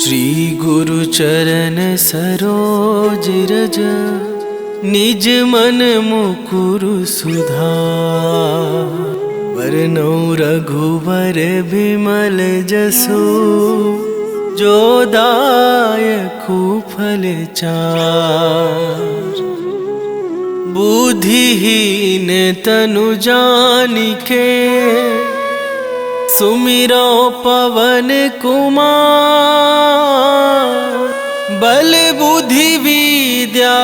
श्री गुरु चरण सरोज रज, निज मन मुकुरु सुधार। वरनौ रघुवर बिमल जसु, जो दायकु फल चार। बुद्धिहीन तनु जानिके, सुमिरो पवन कुमार। बल बुद्धि विद्या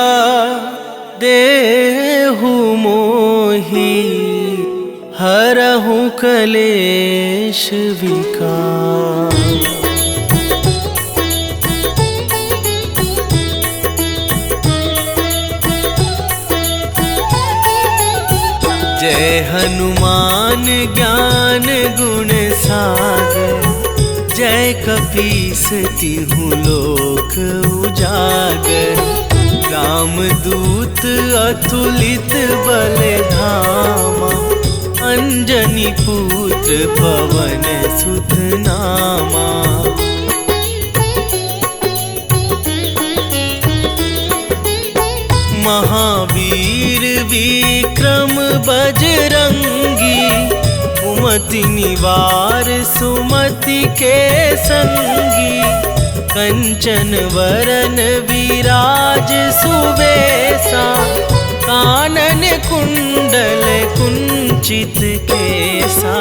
देहु मोहि, हरहु कलेश विकार। जय हनुमान ज्ञान गुण सागर, जय कपीस तिहुँ लोक उजागर। रामदूत अतुलित बल धामा, अंजनी पुत्र पवन सुत नामा। महावीर विक्रम बजरंगी, कुमति निवार सुमति के संगी। कंचन वरन विराज सुबेसा, कानन कुंडल कुंचित केसा।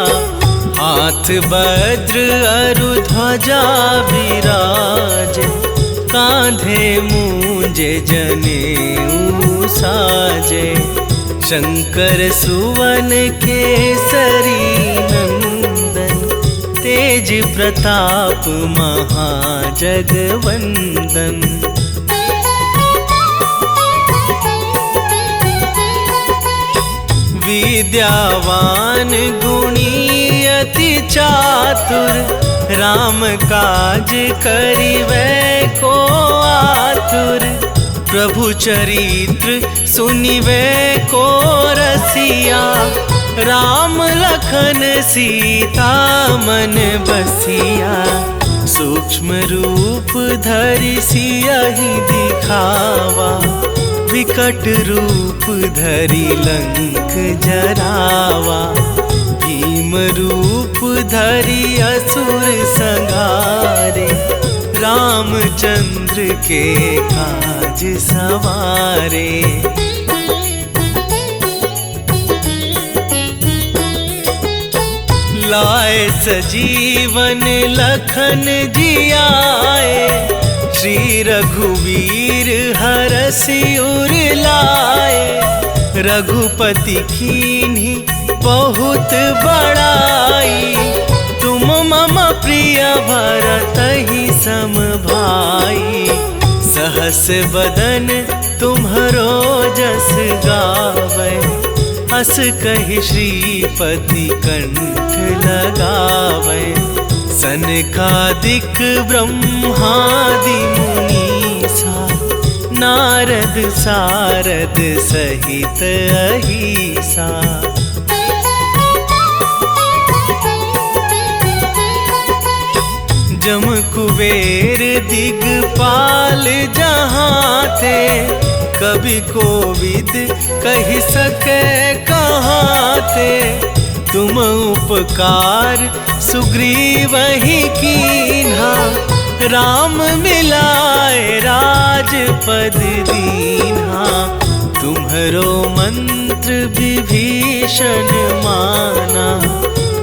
हाथ वज्र अरु ध्वजा विराज, कांधे मूंज जनेऊ साजे। शंकर सुवन केसरी नंदन, तेज प्रताप महाजगवंदन। विद्यावान गुणी अति चातुर, राम काज करिवै को आतुर। प्रभु चरित्र सुनिवै को रसिया, राम लखन सीता मन बसिया। सूक्ष्म रूप धरि सियहि दिखावा, विकट रूप धरि लंक जरावा। भीम रूप धरि असुर संहारे, रामचंद्र के काज सवारे। लाए सजीवन लखन जियाए, श्री रघुवीर हरषि उर लाए। रघुपति कीन्ही बहुत बड़ाई, तुम मम प्रिय भरतहि सम भाई। सहस बदन तुम्हरो जस गावै, हस कहि श्रीपति कंठ लगावै। सनकादिक ब्रह्मादि मुनीसा, नारद सारद सहित अहिसा। जम कुबेर दिगपाल जहाँ थे, कवि कोविद कहि सके कहाँ थे। तुम उपकार सुग्रीवहि कीन्हा, राम मिलाए राजपद दीन्हा। तुम्हरो मंत्र विभीषण माना,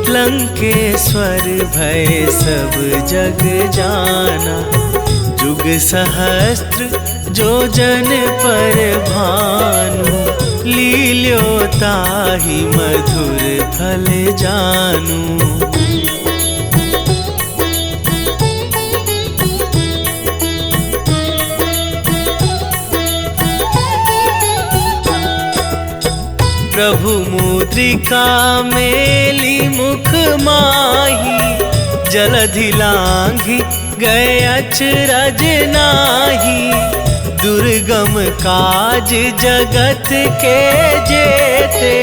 लंकेश्वर भय सब जग जाना। जुग सहस्त्र जो जन पर भानु, लील्यो ताहि मधुर फल जानू। प्रभु मुद्रिका मेली मुख माही, जलधि लांघि गए अचरज नाही। दुर्गम काज जगत के जेते,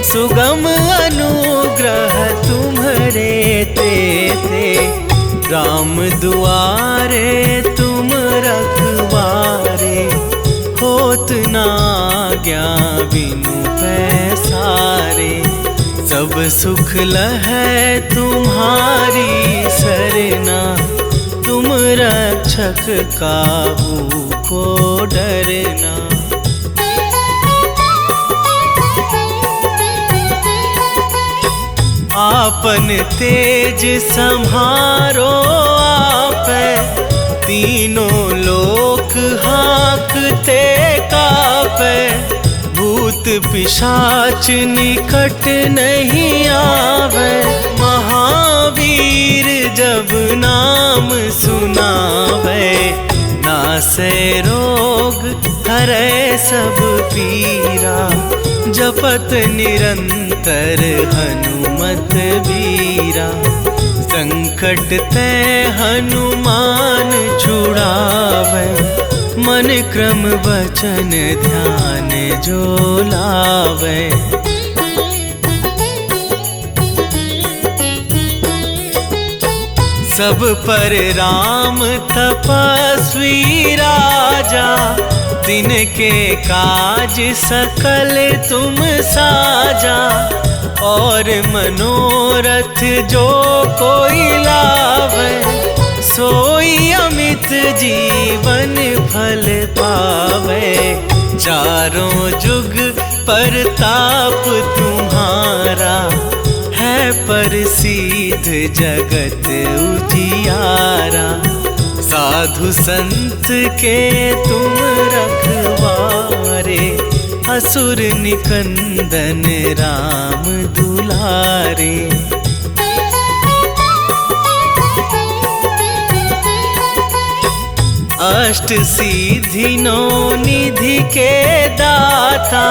सुगम अनुग्रह तुम्हरे तेते। राम दुआरे तुम रखवारे, होत ना आज्ञा बिनु पैसारे। सब सुख लहै तुम्हारी सरना, तुम रक्षक काहू को डरना। आपन तेज सम्हारो आपै, तीनों लोक हाँकते कापै। भूत पिशाच निकट नहीं आवे, महावीर जब नाम सुनावे। नासै रोग हरै सब पीरा, जपत निरंतर हनुमत बीरा। संकट ते हनुमान छुड़ावे, मन क्रम वचन ध्यान जो लावे। सब पर राम तपस्वी राजा, तिनके काज सकल तुम साजा। और मनोरथ जो कोई लावे, सोई अमित जीवन फल पावे। चारों जुग परताप तुम्हारा, है प्रसिद्ध जगत उजियारा। साधु संत के तुम रखवारे, असुर निकंदन राम दुलारे। अष्ट सिद्धि नौ निधि के दाता,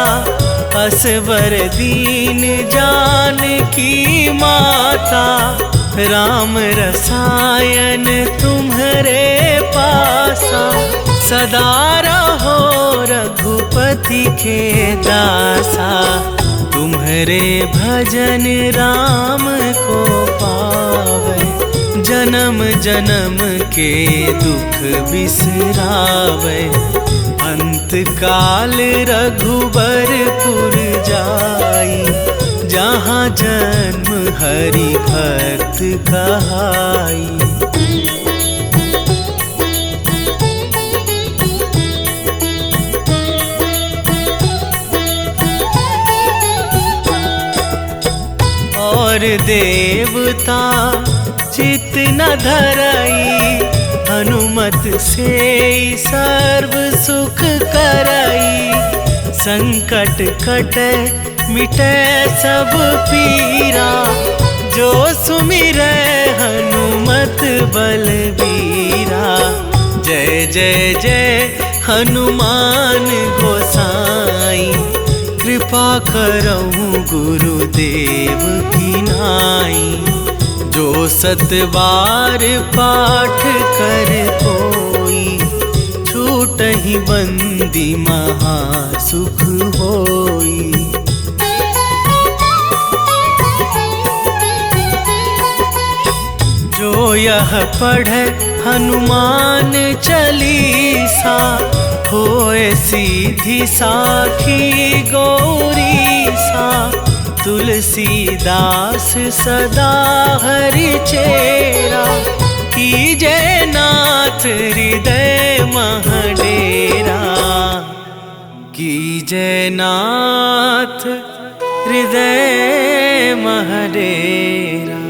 असवर दीन जानकी माता। राम रसायन तुम्हारे पासा, सदा रहो रघुपति के दासा। तुम्हारे भजन राम को पावे, जन्म जन्म के दुख बिसरावे। अंत काल रघुबरपुर जाई, जहाँ जन्म हरि भक्त कहाई। और देवता चित न धरई, हनुमत से सर्व सुख करई। संकट कटे मिटे सब पीरा, जो सुमिरै हनुमत बलबीरा। जय जय जय हनुमान गोसाई, कृपा करहु गुरुदेव की नाई। जो सतबार पाठ कर कोई, छूटहि बंदी महासुख होई। जो यह पढ़े हनुमान चालीसा, होए सीधी साखी गौरीसा। तुलसीदास सदा हरि चेरा, कीजय नाथ हृदय महडेरा। कीजय नाथ हृदय महडेरा।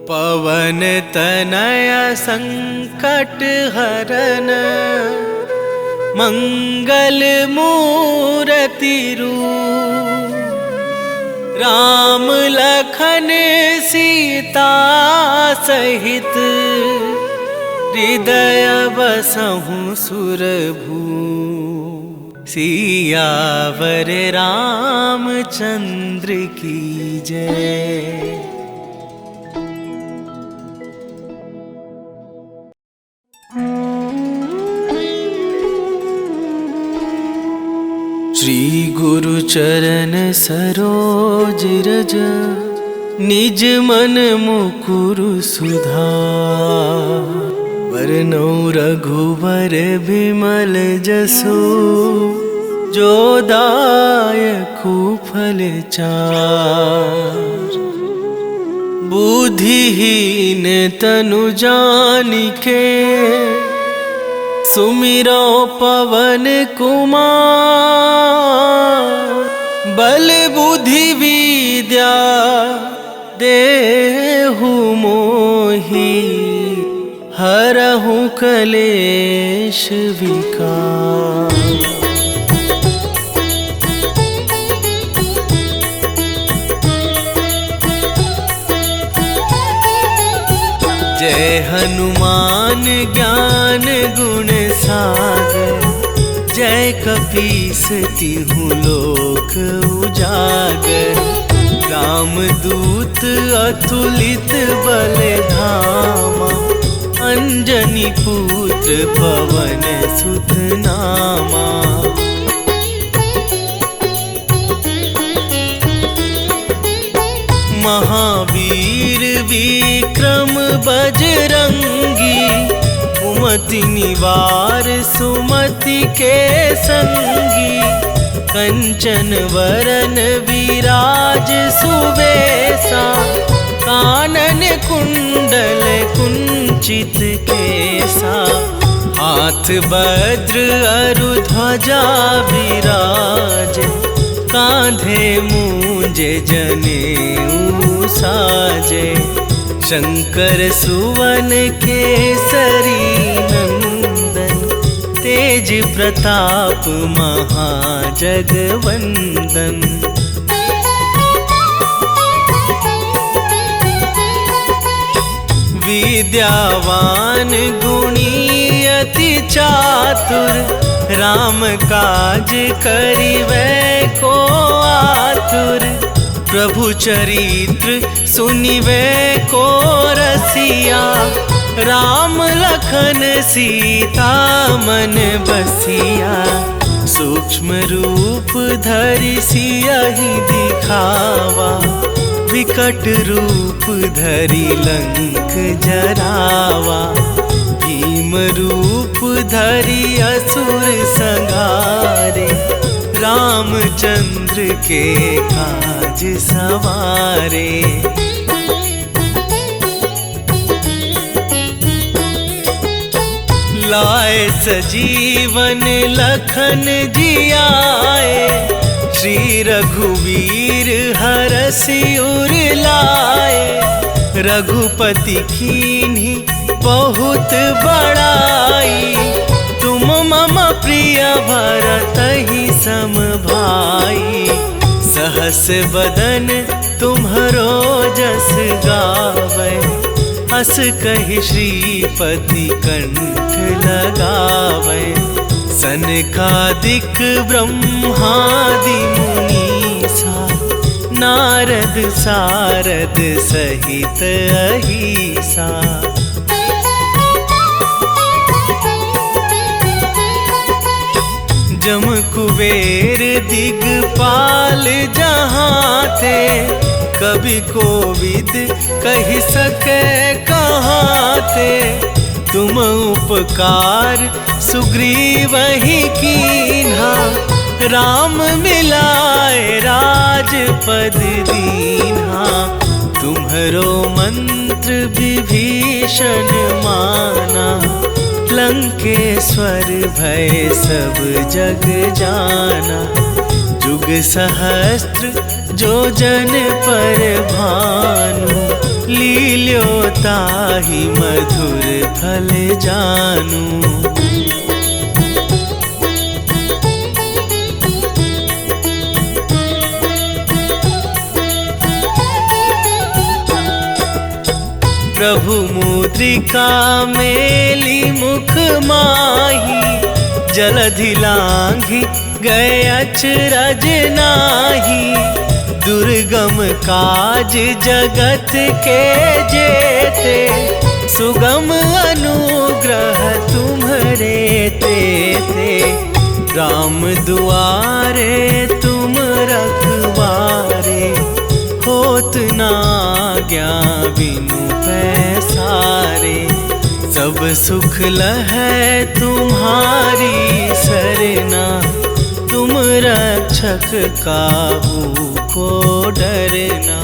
पवन तनय संकट हरन, मंगल मूर्ति रूप। राम लखन सीता सहित, हृदय बसहु सुरभूप। सियावर रामचंद्र की जय। श्री गुरु चरण सरोज रज, निज मन मुकुरु सुधार। वरनौ रघुवर बिमल जसु, जो दायकु फल चार। बुद्धिहीन तनु जानिके, सुमिरो पवन कुमार। बल बुद्धि विद्या देहु मोहि, हरहु कलेश विकार। जय हनुमान ज्ञान गुण सागर। जय कपीस तिहुँ लोक उजागर। रामदूत अतुलित बल धामा, अंजनी पुत्र पवन सुत नामा। महावीर विक्रम बजरंगी, कुमति निवार सुमति के संगी। कंचन वरन विराज सुबेसा, कानन कुंडल कुंचित केसा। हाथ वज्र अरु ध्वजा विराज, कांधे मूंज जनेऊ साजे। शंकर सुवन केसरी नंदन, तेज प्रताप महाजगवंदन। विद्यावान गुणी अति चातुर, राम काज करिबै को आतुर। प्रभु चरित्र सुनिबै को रसिया, राम लखन सीता मन बसिया। सूक्ष्म रूप धरि सियहि दिखावा, विकट रूप धरि लंक जरावा। भीम रूप धरि असुर संहारे, रामचंद्र के काज सवारे। लाए सजीवन लखन जियाए, श्री रघुवीर हरषि उर लाए। रघुपति कीन्ही बहुत बड़ाई, तुम मम प्रिय भरतहि सम भाई। सहस बदन तुम्हरो जस गावै, हस कहि श्रीपति कंठ लगावै। सनकादिक ब्रह्मादि मुनीसा, नारद सारद सहित अहिसा। जम कुबेर दिगपाल जहाँ थे, कवि कोविद कहि सके कहाँ थे। तुम उपकार सुग्रीवहि कीन्हा, राम मिलाए राजपद दीन्हा। तुम्हरो मंत्र विभीषण माना, लंकेश्वर भय सब जग जाना। जुग सहस्त्र जो जन पर भानु, लील्यो ताहि मधुर फल जानू। प्रभु मुद्रिका मेली मुख माही, जलधि लांघि गए अचरज नाही। दुर्गम काज जगत के जेते, सुगम अनुग्रह तुम्हरे तेते। राम दुआरे तुम रखवारे, हो होत ना आज्ञा बिनु पैसारे। सब सुख लहै तुम्हारी सरना, तुम रक्षक काहू को डरना।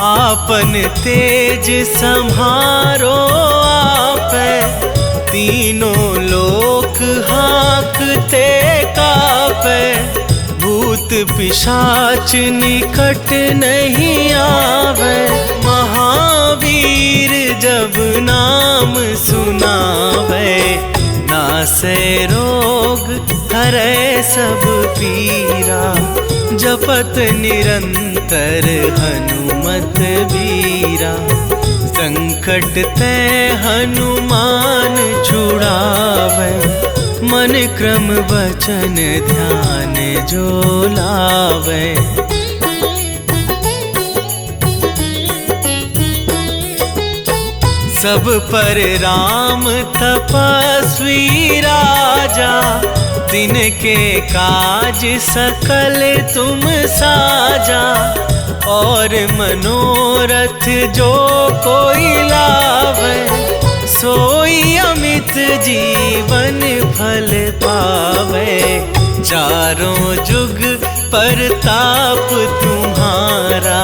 आपन तेज सम्हारो आपै, तीनों लोक हाँकते कापै। भूत पिशाच निकट नहीं आवे, महावीर जब नाम सुनावे। नासै रोग हरै सब पीरा, जपत निरंतर हनुमत बीरा। संकट ते हनुमान छुड़ावे, मन क्रम वचन ध्यान जो लावे। सब पर राम तपस्वी राजा, तिनके काज सकल तुम साजा। और मनोरथ जो कोई लावे, सोई अमित जीवन फल पावे। चारों जुग परताप तुम्हारा,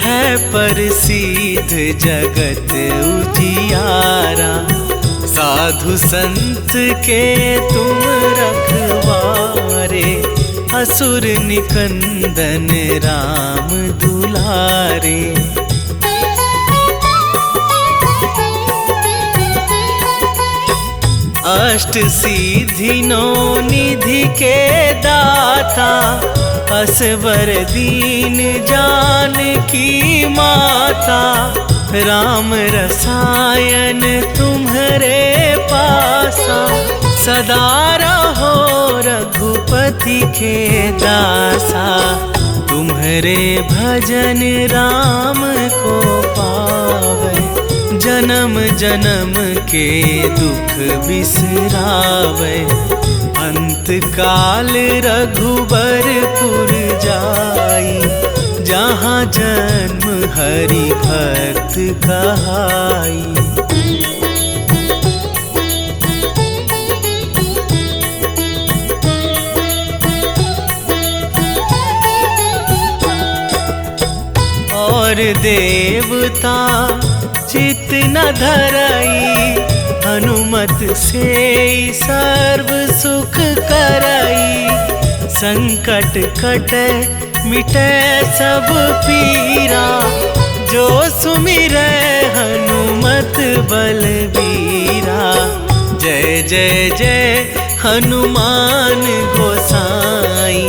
है प्रसिद्ध जगत उजियारा। साधु संत के तुम रखवारे, असुर निकंदन राम दुलारे। अष्ट सिद्धि नौ निधि के दाता, असवर दीन जानकी माता। राम रसायन तुम्हारे पासा, सदा रहो रघुपति के दासा। तुम्हारे भजन राम को पावे, जन्म जन्म के दुख बिसरावे। अंत काल रघुबरपुर जाई, जहाँ जन्म हरि भक्त कहाई। और देवता चित न धरई, हनुमत से सर्व सुख करई। संकट कटे मिटे सब पीरा, जो सुमिरै हनुमत बलबीरा। जय जय जय हनुमान गोसाई,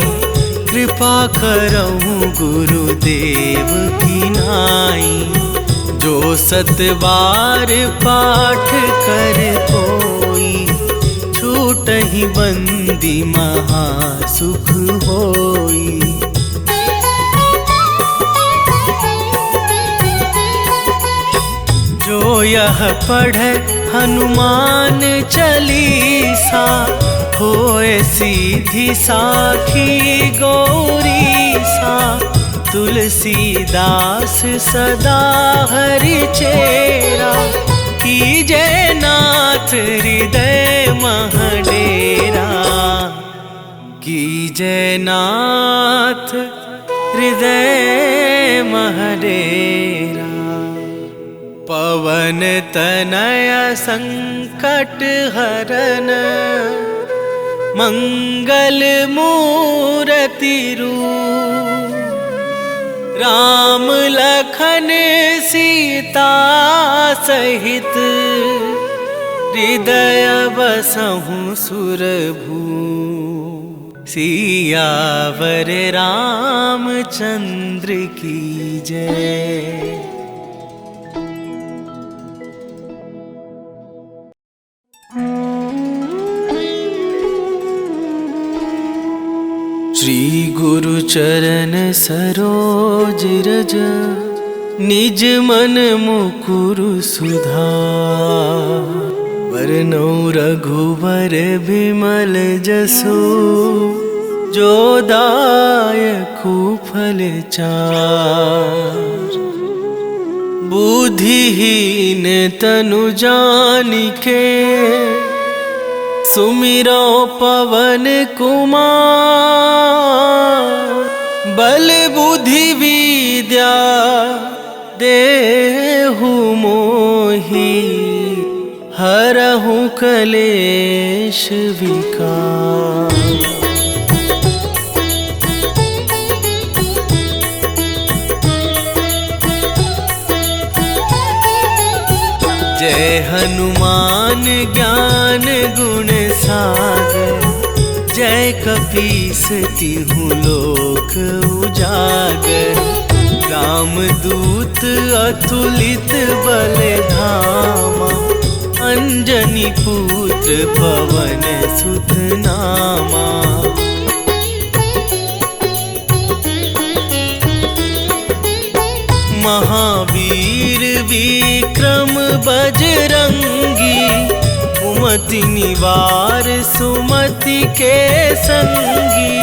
कृपा करहु गुरुदेव की नाई। जो सत बार पाठ कर कोई, छूटहि बंदी महासुख होई। जो यह पढ़े हनुमान चालीसा, होए सीधी साखी गौरीसा। तुलसीदास सदा हरि चेरा, कीजे नाथ हृदय मह डेरा। कीजे नाथ हृदय मह डेरा। पवन तनय संकट हरन, मंगल मूर्ति रूप। राम लखन सीता सहित, हृदय बसहु सुरभू। सियावर रामचंद्र की जय। श्री गुरु चरण सरोज रज, निज मन मुकुरु सुधार। बरनौ रघुवर बिमल जसु, जो दायकु फल चार। बुद्धिहीन तनु जानिके, सुमिरो पवन कुमार। बल बुद्धि विद्या देहु मोहि, हरहु कलेश विकार। जय हनुमान ज्ञान गुण सागर, जय कपीस तिहु लोक उजागर। रामदूत अतुलित बल धामा, अंजनी पुत्र पवन सुत नामा। महावीर विक्रम बजरंगी, कुमति निवार सुमति के संगी।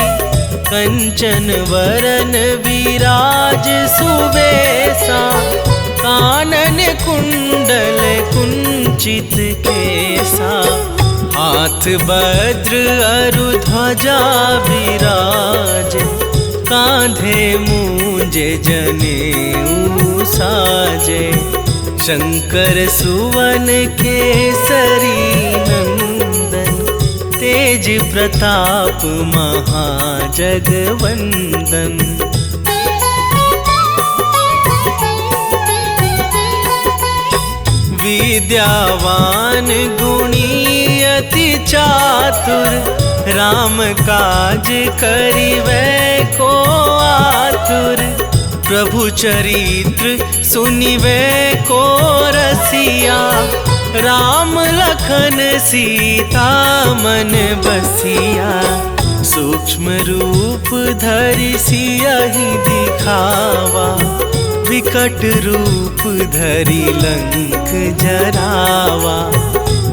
कंचन वरन विराज सुवेशा, कानन कुंडल कुंचित केसा। हाथ वज्र अरु ध्वजा विराज, कांधे मूंजे जनेऊ साजे। शंकर सुवन केसरी नंदन, तेज प्रताप महाजगवंदन। विद्यावान गुणी अति चातुर, राम काज करिवै को आतुर। प्रभु चरित्र सुनिवै को रसिया, राम लखन सीता मन बसिया। सूक्ष्म रूप धरि सियहि दिखावा, विकट रूप धरि लंक जरावा।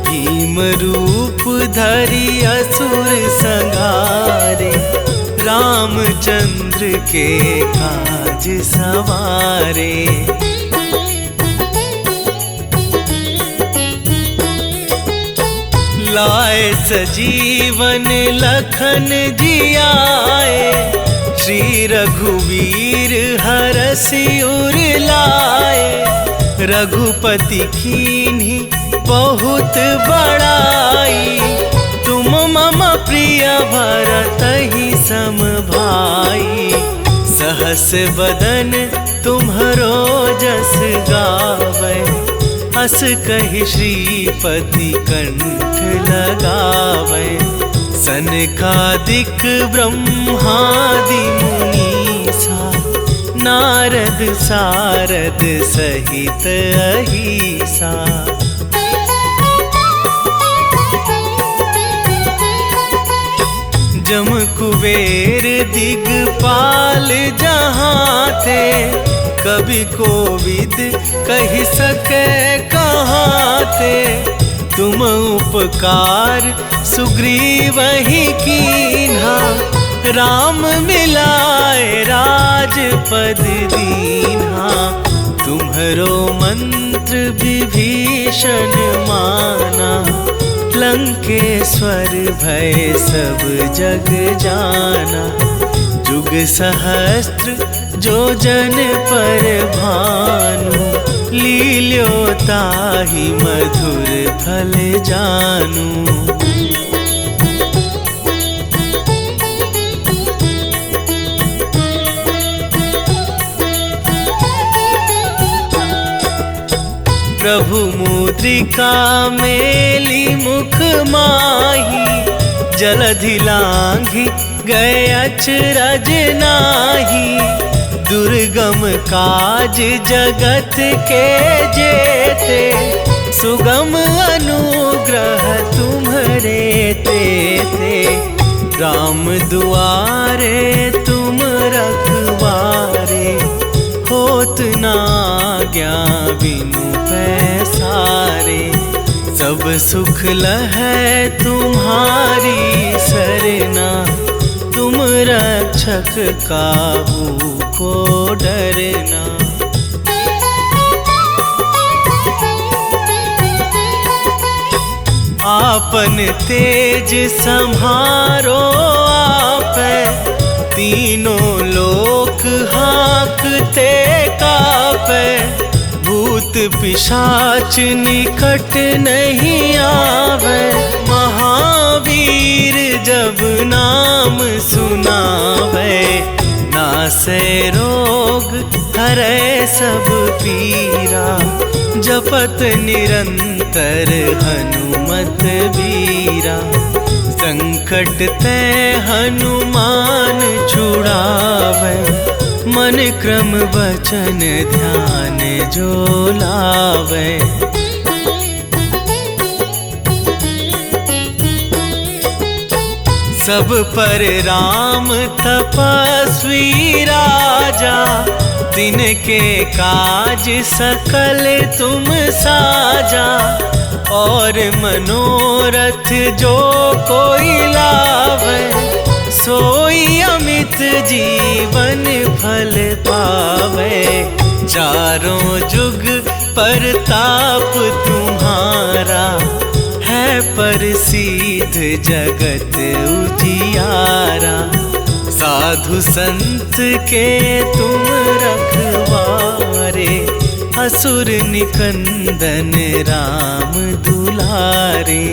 भीम रूप धरि असुर संहारे, रामचंद्र के काज सवारे। लाए सजीवन लखन जियाए, श्री रघुवीर हरषि उर लाए। रघुपति कीन्ही बहुत बड़ाई, तुम मम प्रिय भरतहि सम भाई। सहस बदन तुम्हरो जस गावै, हस कहि श्रीपति कंठ लगावै। सनकादिक ब्रह्मादि मुनीसा, नारद सारद सहित अहिसा। जम कुबेर दिगपाल जहाँ थे, कभी कोविद कहि सके कहाँ थे। तुम उपकार सुग्रीवहि कीन्हा, राम मिलाए राजपद दीन्हा। तुम्हरो मंत्र विभीषण माना, लंकेश्वर भय सब जग जाना। जुग सहस्त्र जो जन पर भानु, लील्यो ताहि मधुर फल जानू। प्रभु मुद्रिका मेली मुख माही, जलधि लांघि गए अचरज नाही। दुर्गम काज जगत के जेते, सुगम अनुग्रह तुम्हरे तेते। राम दुआरे तुम रखवारे, होत ना आज्ञा बिनु पैसारे। सब सुख लहै तुम्हारी सरना, तुम रक्षक काहू को डरना। आपन तेज सम्हारो आपै, तीनों लोक हाँकते कापै। भूत पिशाच निकट नहीं आवे, महावीर जब नाम सुनावे। नासै रोग हरै सब पीरा, जपत निरंतर हनुमत बीरा। संकट ते हनुमान छुड़ावे, मन क्रम वचन ध्यान जो लावे। सब पर राम तपस्वी राजा, तिनके काज सकल तुम साजा। और मनोरथ जो कोई लावे, सोई अमित जीवन फल पावे। चारों जुग परताप तुम्हारा, है प्रसिद्ध जगत उजियारा। साधु संत के तुम रखवारे, असुर निकंदन राम दुलारे।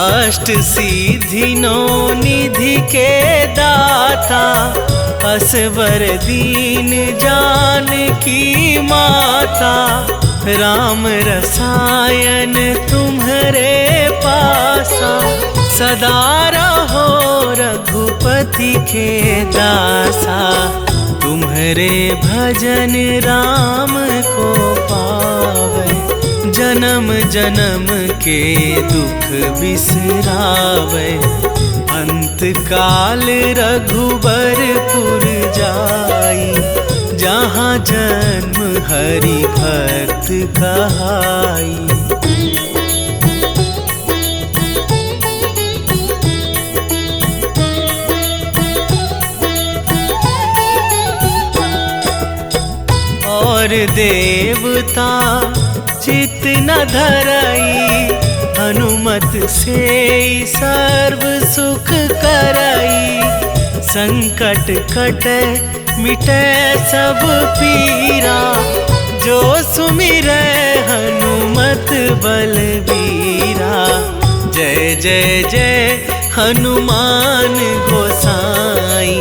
अष्ट सिद्धि नौ निधि के दाता, असवर दीन जानकी माता। राम रसायन तुम्हारे पासा, सदा रहो रघुपति के दासा। तुम्हारे भजन राम को पावे, जन्म जन्म के दुख बिसरावे। अंत काल रघुबरपुर जाई, जहाँ जन्म हरि भक्त कहाई। और देवता चित न धरई, हनुमत से सर्व सुख करई। संकट कटे मिटे सब पीरा, जो सुमिरै हनुमत बलबीरा। जय जय जय हनुमान गोसाई,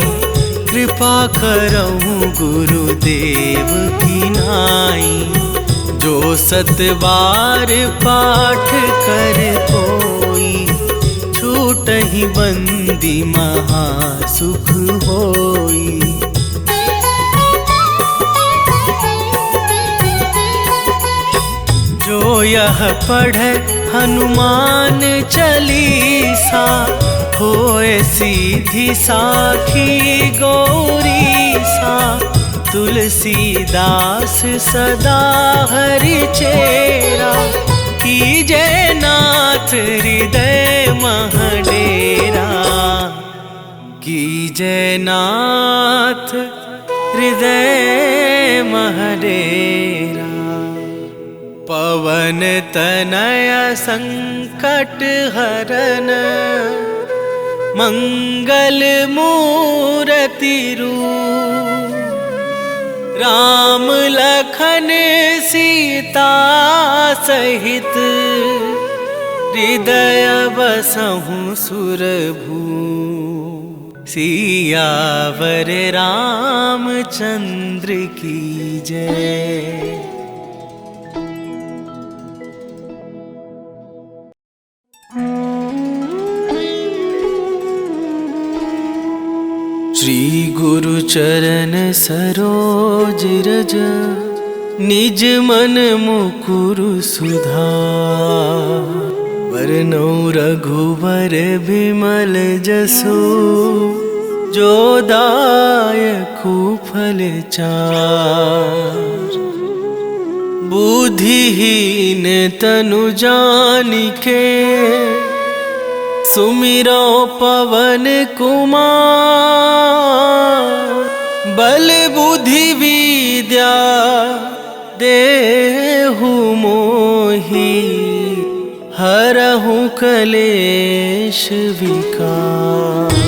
कृपा करहु गुरुदेव की नाई। जो सतबार पाठ कर कोई, छूटहि बंदी महासुख होई। जो यह पढ़े हनुमान चालीसा, होए सीधी साखी गौरी सा। तुलसीदास सदा हरि चेरा, कीजे नाथ हृदय महडेरा। कीजे नाथ हृदय महडेरा। पवन तनय संकट हरन, मंगल मूर्ति रूप। राम लखन सीता सहित, हृदय बसहु सुरभू। सियावर रामचंद्र की जय। श्री गुरु चरण सरोज रज, निज मन मुकुरु सुधार। वरनौ रघुवर बिमल जसु, जो दायकु फल चार। बुद्धिहीन तनु जानिके सुमिरो पवन कुमार। बल बुद्धि विद्या देहु मोहि हरहु कलेश विकार।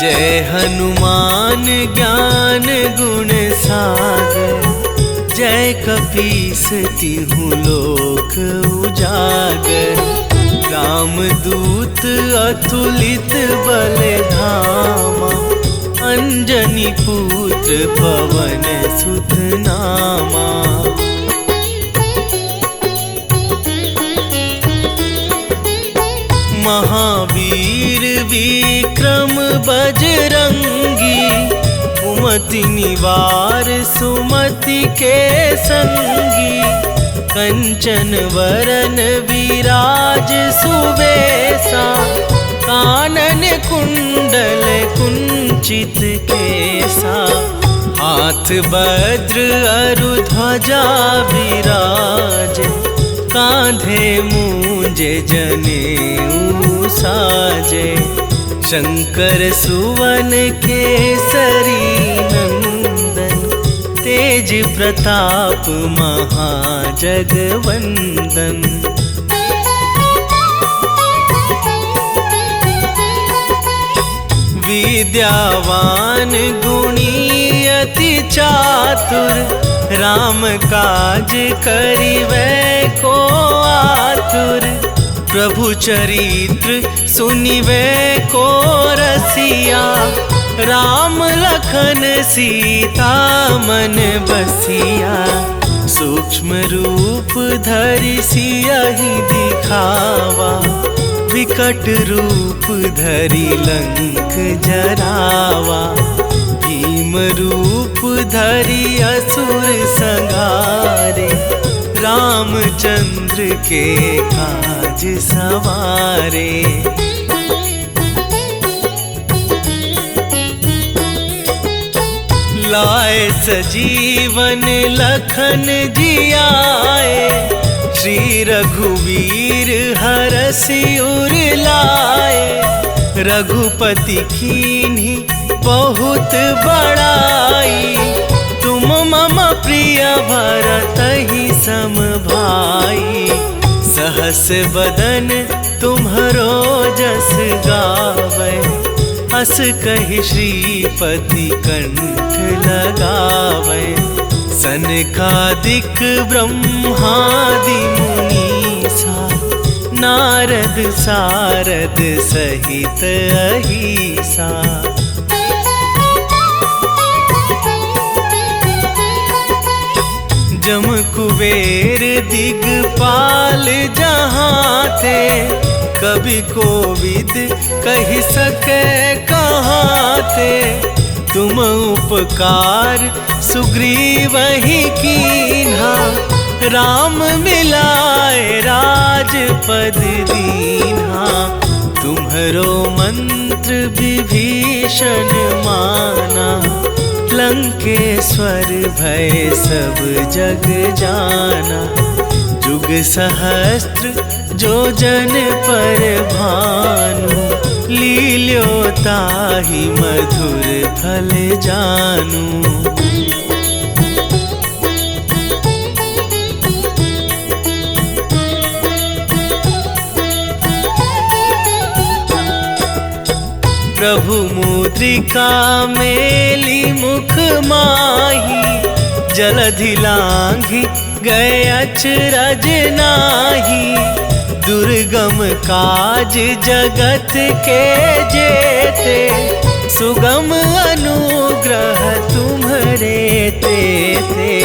जय हनुमान ज्ञान गुण सागर। जय कपीस तिहु लोक उजागर। रामदूत अतुलित बल धामा। अंजनी पुत्र पवन सुत नामा। महावीर विक्रम बजरंगी। कुमति निवार सुमति के संगी। कंचन वरन विराज सुबेसा। कानन कुंडल कुंचित केसा। हाथ वज्र अरु ध्वजा विराज। कांधे मूंज जनेऊ साजे। शंकर सुवन केसरी नंदन। तेज प्रताप महाजगवंदन। विद्यावान गुणी अति चातुर। राम काज करिवै को आतुर। प्रभु चरित्र सुनिवै को रसिया। राम लखन सीता मन बसिया। सूक्ष्म रूप धरि सियहि दिखावा। विकट रूप धरि लंक जरावा। भीम रूप धरि असुर संहारे। रामचंद्र के काज सवारे। लाए सजीवन लखन जियाए। श्री रघुवीर हरषि उर लाए। रघुपति कीन्ही बहुत बड़ाई। तुम मम प्रिय भरतहि सम भाई। सहस बदन तुम्हरो जस गावै। हस कहि श्रीपति कंठ लगावै। सनकादिक ब्रह्मादि मुनीसा। नारद सारद सहित अहिसा। जम कुबेर दिगपाल जहाँ थे। कभी कोविद कहि सके कहाँ थे। तुम उपकार सुग्रीवहि कीन्हा। राम मिलाए राजपद दीन्हा। तुम्हरो मंत्र विभीषण माना। लंकेश्वर भय सब जग जाना। जुग सहस्त्र जो जन पर भानु। लील्यो ताहि मधुर फल जानू। प्रभु मुद्रिका मेली मुख माही। जलधि लांघि गए अचरज नाही। दुर्गम काज जगत के जेते। सुगम अनुग्रह तुम्हरे तेते।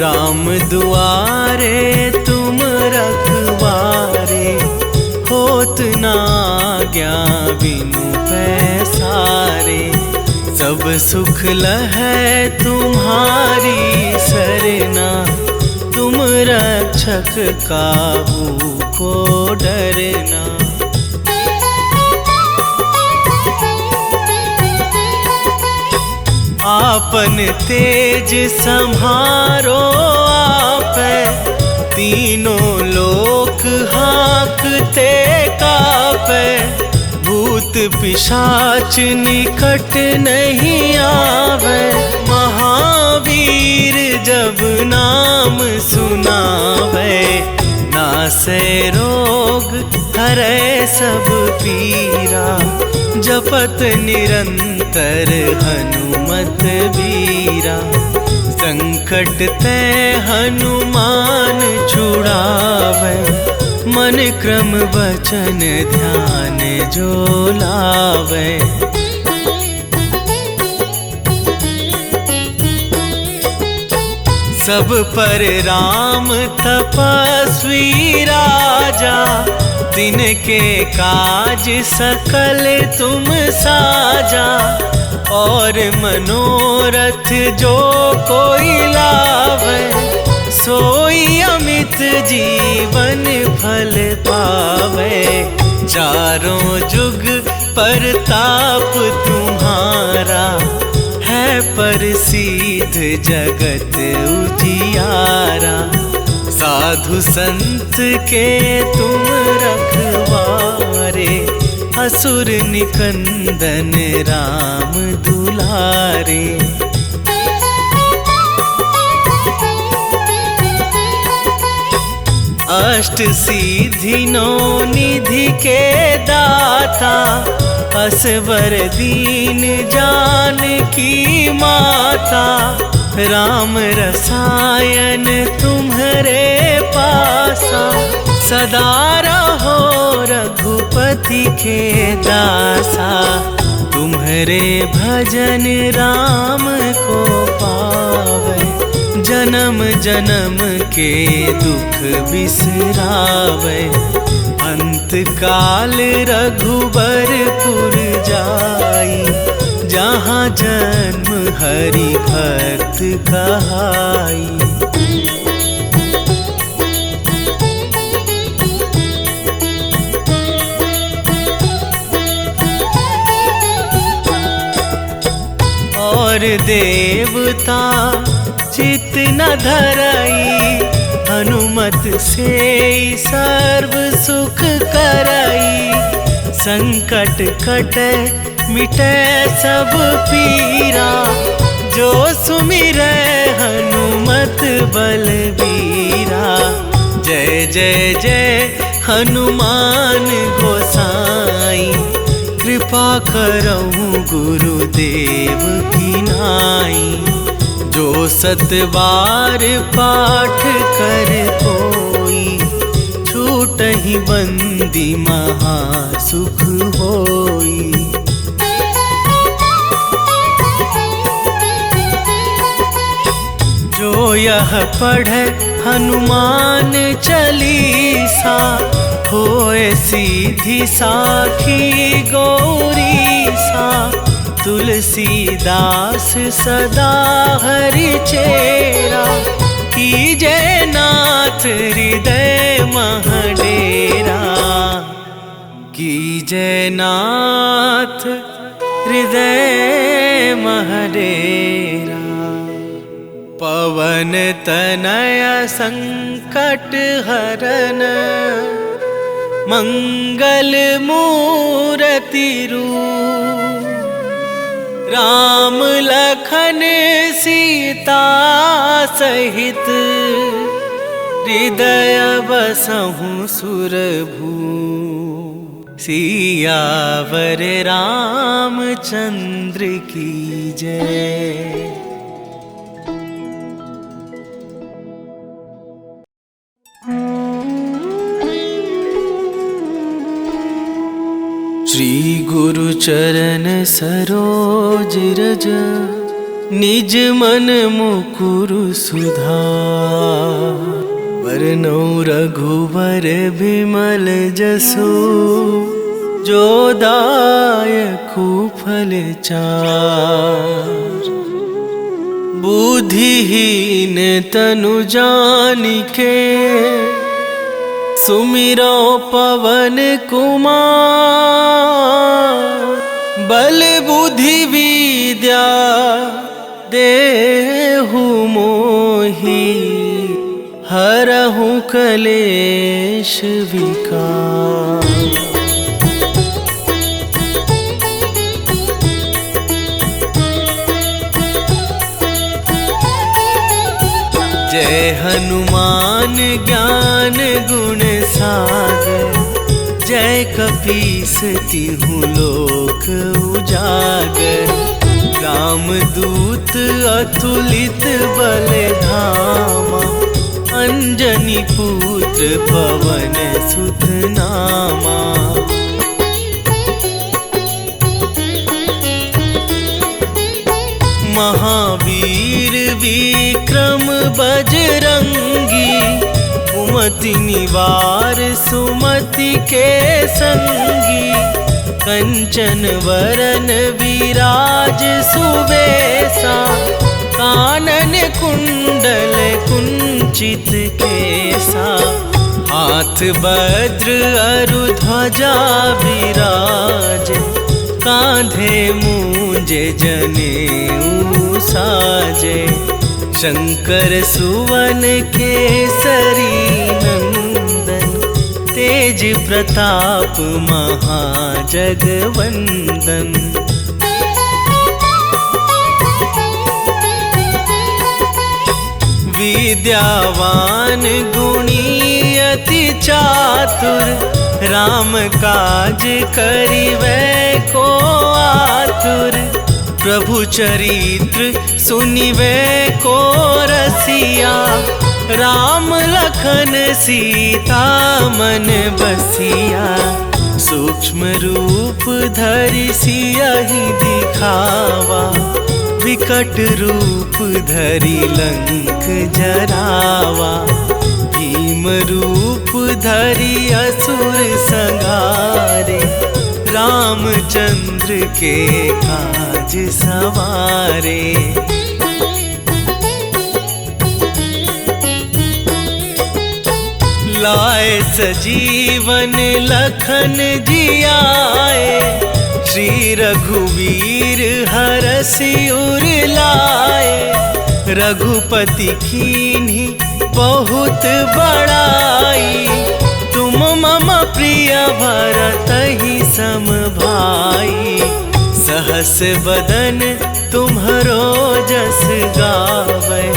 राम दुआरे तुम रखवारे। होत ना आज्ञा बिनु पैसारे। सब सुख लहै तुम्हारी सरना। तुम रक्षक काहू को डरना। आपन तेज संहारो आपै, तीनों लोक हाँकते कापै। भूत पिशाच निकट नहीं आवे, महावीर जब नाम सुनावे। नासै रोग हरै सब पीरा, जपत निरंतर हनुमत बीरा। संकट ते हनुमान छुड़ावे, मन क्रम वचन ध्यान जो लावे। सब पर राम तपस्वी राजा, तिनके काज सकल तुम साजा। और मनोरथ जो कोई लावे, सोई अमित जीवन फल पावे। चारों जुग परताप तुम्हारा, है प्रसिद्ध जगत उजियारा। साधु संत के तुम रखवारे, असुर निकंदन राम दुलारे। अष्ट सिद्धि नौ निधि के दाता, असवर दीन जानकी माता। राम रसायन तुम्हारे पासा, सदा रहो रघुपति के दासा। तुम्हारे भजन राम को पावे, जन्म जन्म के दुख बिसरावे। अंत काल रघुबरपुर जाई, जहाँ जन्म हरि भक्त कहाई। और देवता चित न धरई, हनुमत से सर्व सुख करई। संकट कटे मिटे सब पीरा, जो सुमिरै हनुमत बलबीरा। जय जय जय हनुमान गोसाई, कृपा करहु गुरुदेव की नाई। जो सतबार पाठ कर कोई, छूटहि बंदी महासुख होई। जो यह पढ़े हनुमान चालीसा, होए सीधी साखी गौरीसा। तुलसीदास सदा हरि चेरा, कीजे नाथ हृदय महडेरा। कीजे नाथ हृदय महडेरा। पवन तनय संकट हरन, मंगल मूरति रूप। राम लखन सीता सहित, हृदय बसहु सुरभू। सियावर रामचंद्र की जय। श्री गुरु चरण सरोज रज, निज मन मुकुरु सुधार। वरनौ रघुवर बिमल जसु, जो दायकु फल चार। बुद्धिहीन तनु जानिके सुमिरो पवन कुमार। बल बुद्धि विद्या देहु मोहि हरहु कलेश विकार। जय हनुमान ज्ञान गुण सागर। जय कपीस तिहु लोक उजागर। रामदूत अतुलित बल धामा। अंजनी पुत्र पवन सुत नामा। महावीर विक्रम बजरंगी। कुमति निवार सुमति के संगी। कंचन वरन विराज सुवेशा। कानन कुंडल कुंचित केसा। हाथ वज्र अरु ध्वजा विराज। कांधे मूंजे जनेऊ साजे। शंकर सुवन केसरी नंदन। तेज प्रताप महाजगवंदन। विद्यावान गुणी अति चातुर। राम काज करिवै को आतुर। प्रभु चरित्र सुनिवै को रसिया। राम लखन सीता मन बसिया। सूक्ष्म रूप धरि सियहि दिखावा। विकट रूप धरि लंक जरावा। भीम रूप धरि असुर संहारे। रामचंद्र के काज सवारे। लाए सजीवन लखन जियाए। श्री रघुवीर हरषि उर लाए। रघुपति कीन्ही बहुत बड़ाई। तुम मम प्रिय भरतहि सम भाई। सहस बदन तुम्हरो जस गावै।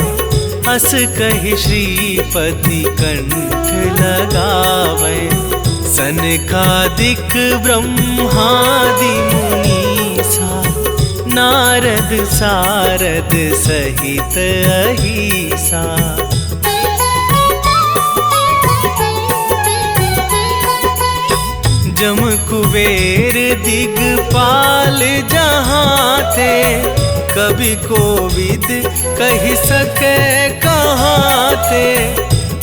हस कहि श्रीपति कंठ लगावै। सनकादिक ब्रह्मादि मुनीसा। नारद सारद सहित अहिसा। जम कुबेर दिगपाल जहाँ थे। कवि कोविद कहि सके कहाँ थे।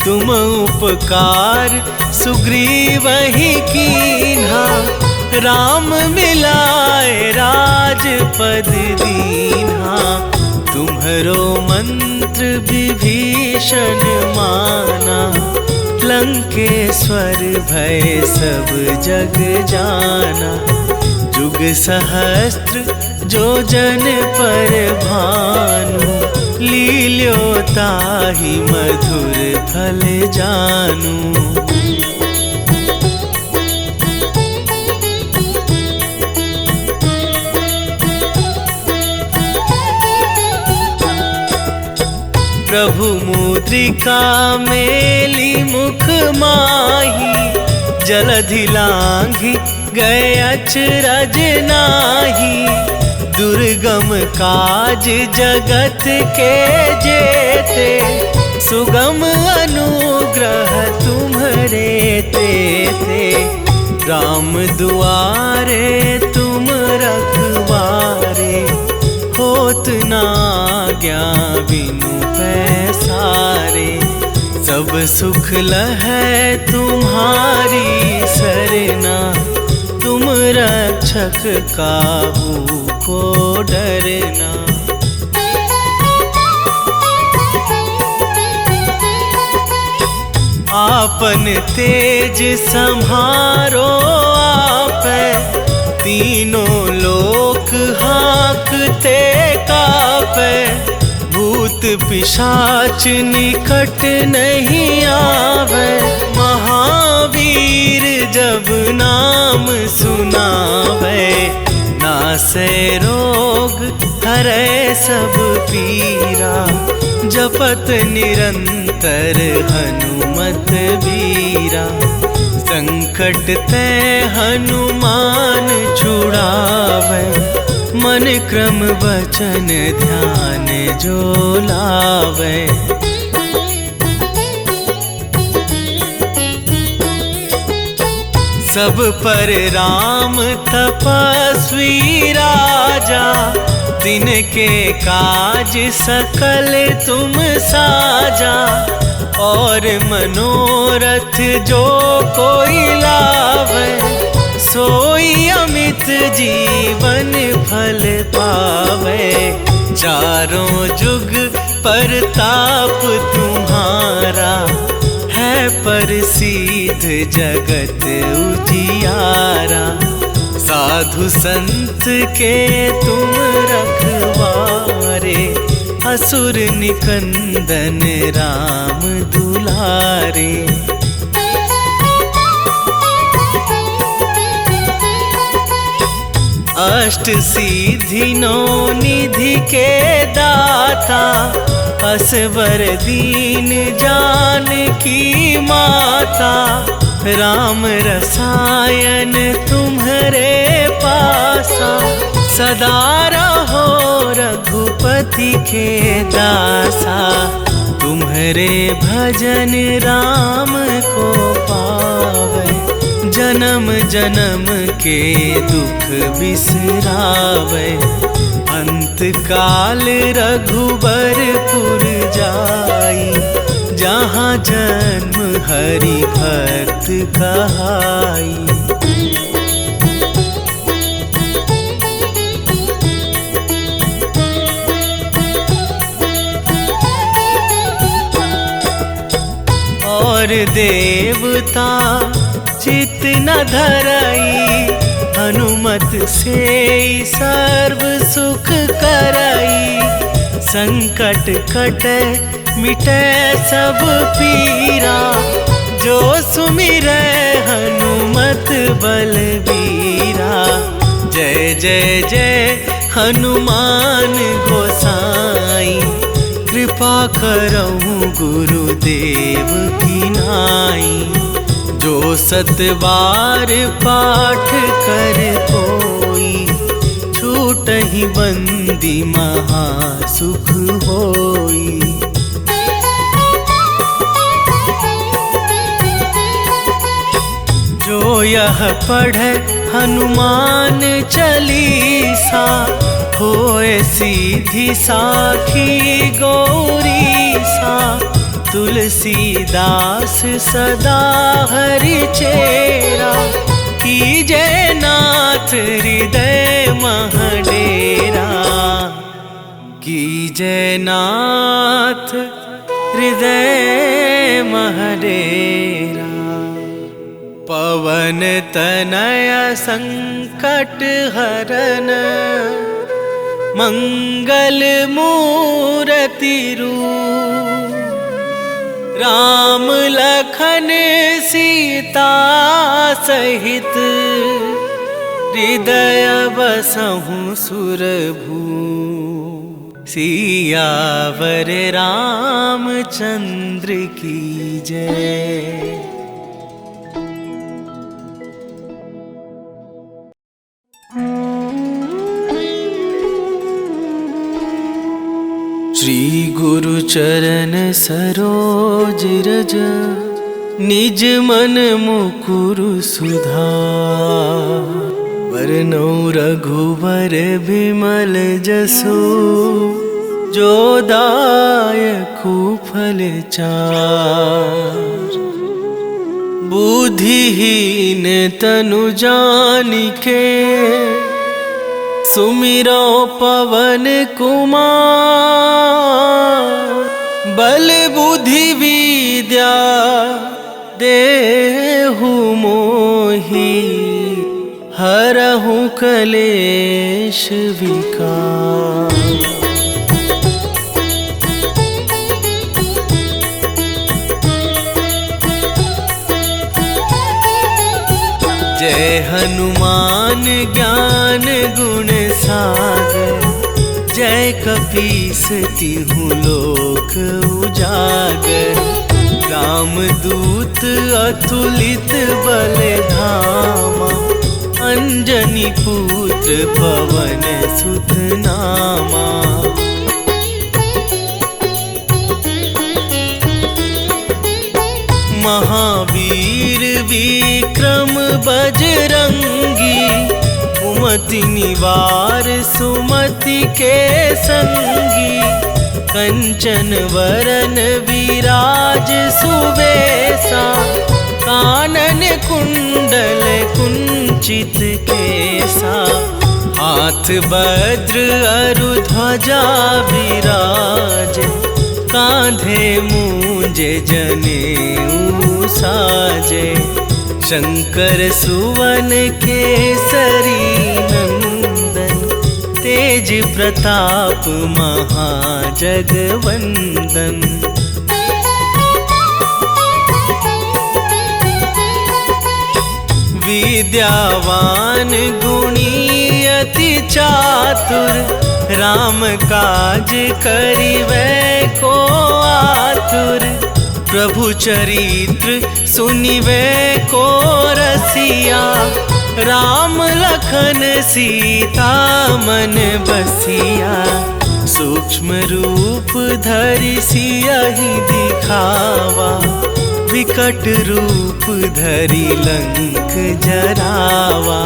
तुम उपकार सुग्रीवहि कीन्हा। राम मिलाए राजपद दीन्हा। तुम्हरो मंत्र विभीषण माना। लंकेश्वर भय सब जग जाना। जुग सहस्त्र जो जन पर भानु। लील्यो ताहि मधुर फल जानू। प्रभु मुद्रिका मेली मुख माही। जलधि लांघि गए अचरज नाही। दुर्गम काज जगत के जेते। सुगम अनुग्रह तुम्हरे तेते। राम दुआरे तुम रखवारे। होत न आज्ञा बिनु पैसारे। सब सुख लहै तुम्हारी सरना। तुम रक्षक काहू को डरना। आपन तेज सम्हारो आपै, तीनों लोक हाँकते कापै। भूत पिशाच निकट नहीं आवे, महावीर जब नाम सुनावे। नासै रोग हरै सब पीरा, जपत निरंतर हनुमत बीरा। संकट ते हनुमान छुड़ावे, मन क्रम वचन ध्यान जो लावे। सब पर राम तपस्वी राजा, तिनके काज सकल तुम साजा। और मनोरथ जो कोई लावे, सोई अमित जीवन फल पावे। चारों जुग परताप तुम्हारा, है प्रसिद्ध जगत उजियारा। साधु संत के तुम रखवारे, असुर निकंदन राम दुलारे। अष्ट सिद्धि नौ निधि के दाता, असवर दीन जानकी माता। राम रसायन तुम्हारे पासा, सदा रहो रघुपति के दासा। तुम्हारे भजन राम को पावे, जन्म जन्म के दुख बिसरावे। अंत काल रघुबरपुर जाई, जहाँ जन्म हरि भक्त कहाई। और देवता चित न धरई, हनुमत से सर्व सुख करई। संकट कटे मिटे सब पीरा, जो सुमिरै हनुमत बलबीरा। जय जय जय हनुमान गोसाई, कृपा करहु गुरुदेव की नाई। जो सतबार पाठ कर कोई, छूटहि बंदी महासुख होई। जो यह पढ़े हनुमान चालीसा, होए सीधी साखी गौरीसा। तुलसीदास सदा हरि चेरा, कीजय नाथ हृदय महडेरा। कीजय नाथ हृदय महडेरा। पवन तनय संकट हरन, मंगल मूरति रूप। राम लखन सीता सहित, हृदय बसहु सुरभूप। सियावर रामचंद्र की जय। श्री गुरु चरण सरोज रज, निज मन मुकुरु सुधार। वरनौ रघुवर बिमल जसु, जो दायकु फल चार। बुद्धिहीन तनु जानिके, सुमिरो पवन कुमार। बल बुद्धि विद्या देहु मोहि हरहु कलेश विकार। जय हनुमान ज्ञान गुण सागर, जय कपीस तिहु लोक उजागर। रामदूत अतुलित बल धामा, अंजनी पुत्र पवन सुत नामा। महावीर विक्रम बजरंगी, कुमति निवार सुमति के संगी। कंचन वरन विराज सुबेसा, कानन कुंडल कुंचित केसा। हाथ वज्र अरु ध्वजा विराज, कांधे मूंज जनेऊ साजे। शंकर सुवन केसरी नंदन, तेज प्रताप महाजगवंदन। विद्यावान गुणी अति चातुर, राम काज करिबै को आतुर। प्रभु चरित्र सुनिबै को रसिया, राम लखन सीता मन बसिया। सूक्ष्म रूप धरि सियहि दिखावा, विकट रूप धरि लंक जरावा।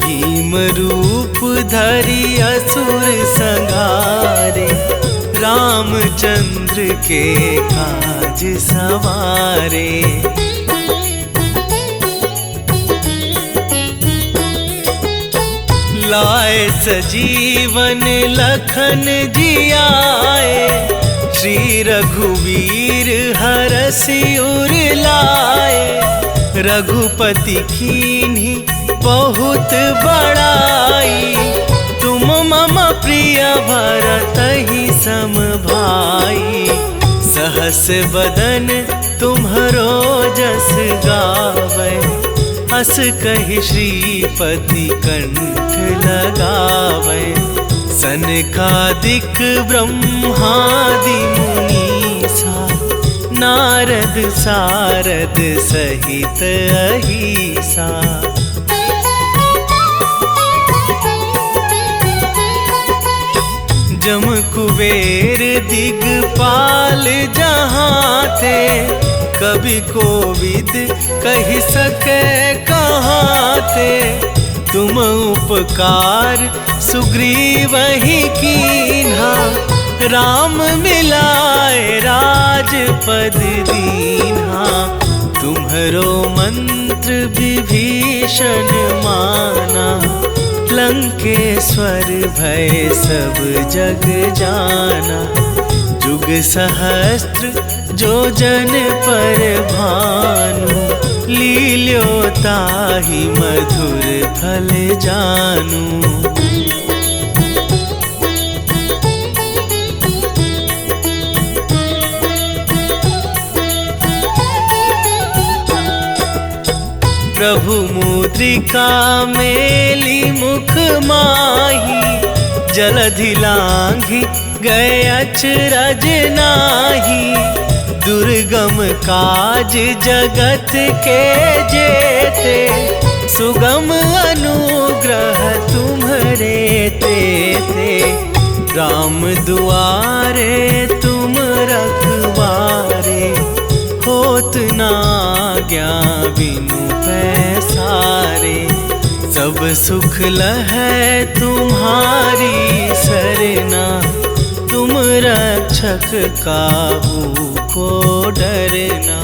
भीम रूप धरि असुर संहारे, रामचंद्र के काज सवारे। लाए सजीवन लखन जियाए, श्री रघुवीर हरषि उर लाए। रघुपति कीन्ही बहुत बड़ाई, तुम मम प्रिय भरतहि सम भाई। सहस बदन तुम्हरो जस गावै, हस कहि श्रीपति कंठ लगावै। सनकादिक ब्रह्मादि मुनीसा, नारद सारद सहित अहिसा। जम कुबेर दिगपाल जहाँ थे, कवि कोविद कहि सके कहाँ थे। तुम उपकार सुग्रीवहि कीन्हा, राम मिलाए राजपद दीन्हा। तुम्हरो मंत्र विभीषण माना, लंकेश्वर भय सब जग जाना। जुग सहस्त्र जो जन पर भानु, लील्यो ताहि मधुर फल जानू। प्रभु मुद्रिका मेली मुख माही, जलधि लांघि गए अचरज नाही। दुर्गम काज जगत के जेते, सुगम अनुग्रह तुम्हरे तेते। राम दुआरे तुम रखवारे, होत न आज्ञा बिनु पैसारे। सब सुख लहै तुम्हारी सरना, तुम रक्षक काहू को डरना।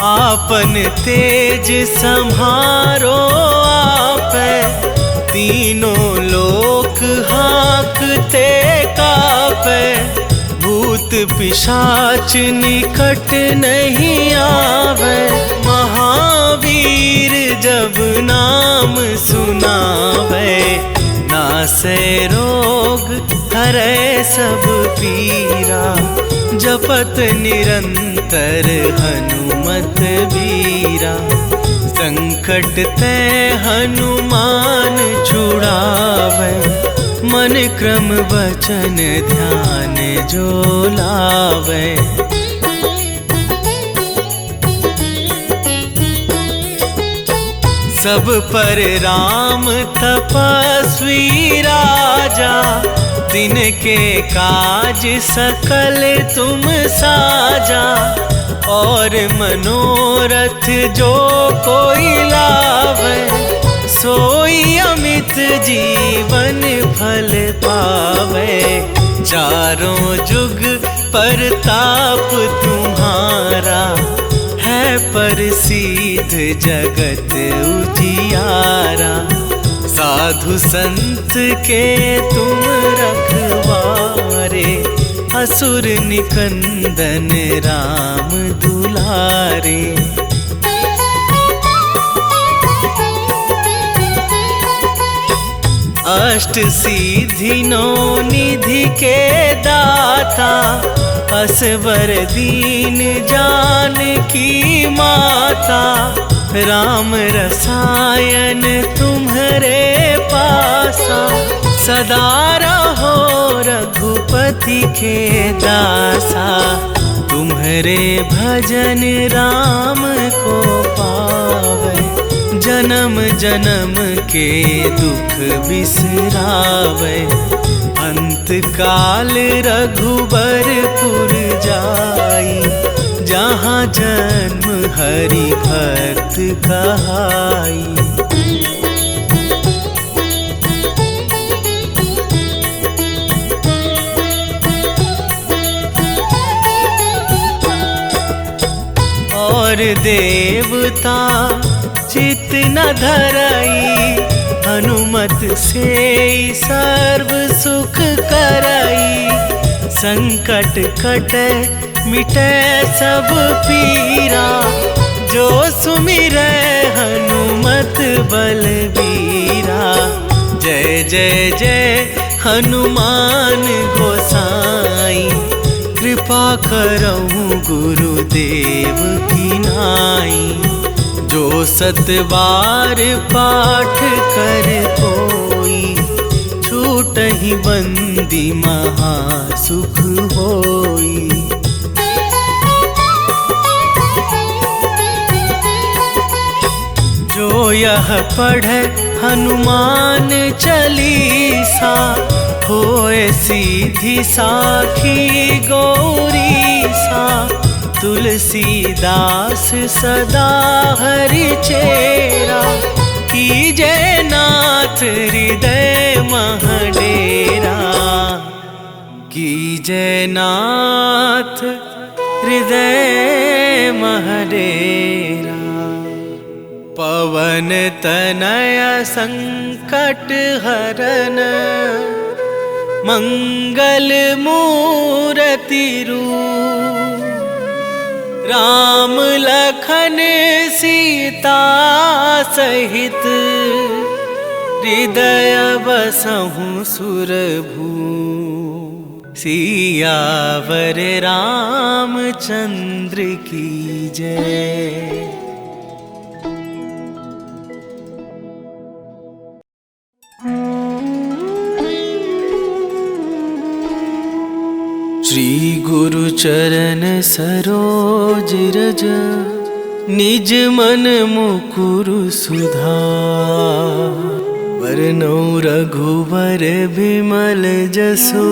आपन तेज सम्हारो आपै, तीनों लोक हाँकते कापै। पिशाच निकट नहीं आवे, महावीर जब नाम सुनावे। नासे रोग हरै सब पीरा, जपत निरंतर हनुमत बीरा। संकट ते हनुमान छुड़ावे, मन क्रम वचन ध्यान जो लावे। सब पर राम तपस्वी राजा, तिनके काज सकल तुम साजा। और मनोरथ जो कोई लावे, सोई अमित जीवन फल पावे। चारों जुग परताप तुम्हारा, है प्रसिद्ध जगत उजियारा। साधु संत के तुम रखवारे, असुर निकंदन राम दुलारे। अष्ट सिद्धि नौ निधि के दाता, असवर दीन जानकी माता। राम रसायन तुम्हारे पासा, सदा रहो रघुपति के दासा। तुम्हारे भजन राम को पावे, जन्म जन्म के दुख बिसरावे। अंत काल रघुबरपुर जाई, जहाँ जन्म हरि भक्त कहाई। और देवता चित न धरई, हनुमत से सर्व सुख करई। संकट कटे मिटे सब पीरा, जो सुमिरै हनुमत बलबीरा। जय जय जय हनुमान गोसाई, कृपा करहु गुरुदेव की नाई। जो सतबार पाठ कर कोई, छूटहि बंदी महासुख होई। जो यह पढ़े हनुमान चालीसा, होए सीधी साखी गौरीसा। तुलसीदास सदा हरि चेरा, कीजय नाथ हृदय महडेरा। कीजय नाथ हृदय महडेरा। पवन तनय संकट हरन, मंगल मूर्ति रूप। राम लखन सीता सहित, हृदय बसहु सुरभूप। सियावर रामचंद्र की जय। श्री गुरु चरण सरोज रज, निज मन मुकुरु सुधार। वरनौ रघुवर बिमल जसु,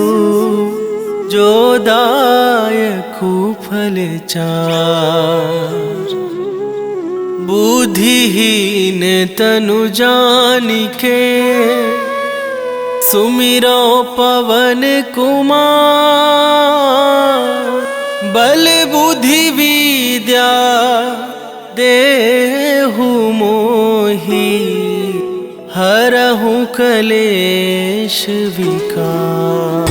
जो दायकु फल चार। बुद्धिहीन तनु जानिके, सुमिरो पवन कुमार। बल बुद्धि विद्या देहु मोहि, हरहु कलेश विकार।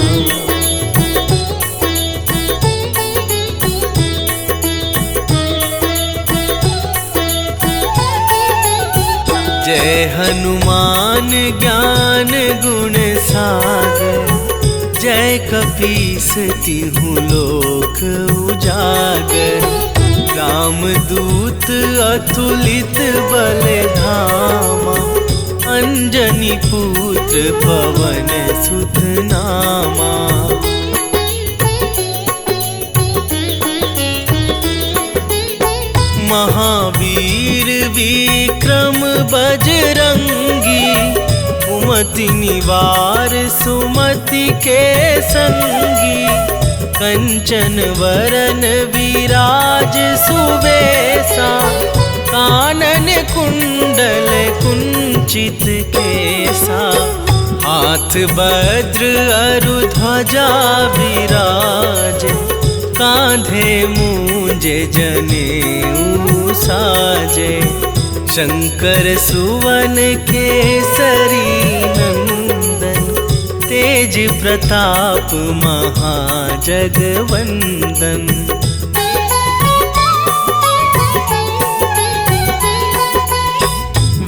हनुमान ज्ञान गुण सागर, जय कपीस तिहु लोक उजागर। रामदूत अतुलित बल धामा, अंजनी पुत्र पवन सुत नामा। महावीर विक्रम बजरंगी, कुमति निवार सुमति के संगी। कंचन वरन विराज सुबेसा, कानन कुंडल कुंचित केसा। हाथ वज्र अरु ध्वजा विराज, कांधे मूंज जनेऊ साजे। शंकर सुवन केसरी नंदन, तेज प्रताप महाजगवंदन।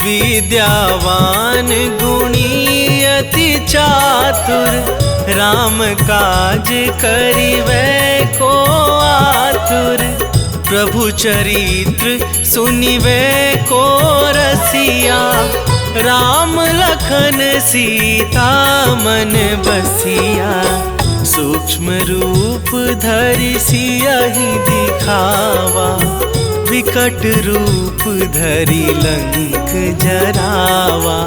विद्यावान गुणी अति चातुर, राम काज करिबै को आतुर। प्रभु चरित्र सुनिबै को रसिया, राम लखन सीता मन बसिया। सूक्ष्म रूप धरि सियहि दिखावा, विकट रूप धरि लंक जरावा।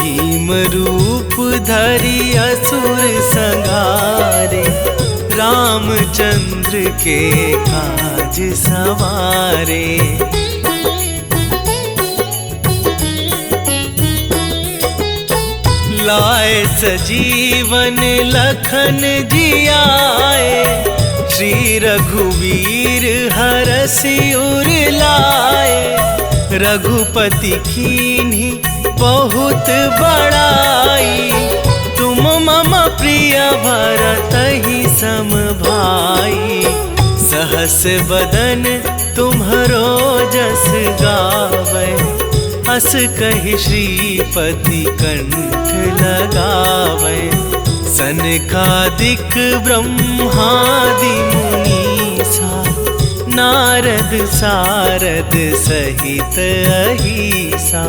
भीम रूप धरि असुर संहारे, रामचंद्र के काज सवारे। लाए सजीवन लखन जियाए, श्री रघुवीर हरषि उर लाए। रघुपति कीन्ही बहुत बड़ाई, तुम मम प्रिय भरतहि सम भाई। सहस बदन तुम्हरो जस गावै, हस कहि श्रीपति कंठ लगावै। सनकादिक ब्रह्मादि मुनीसा, नारद सारद सहित अहिसा।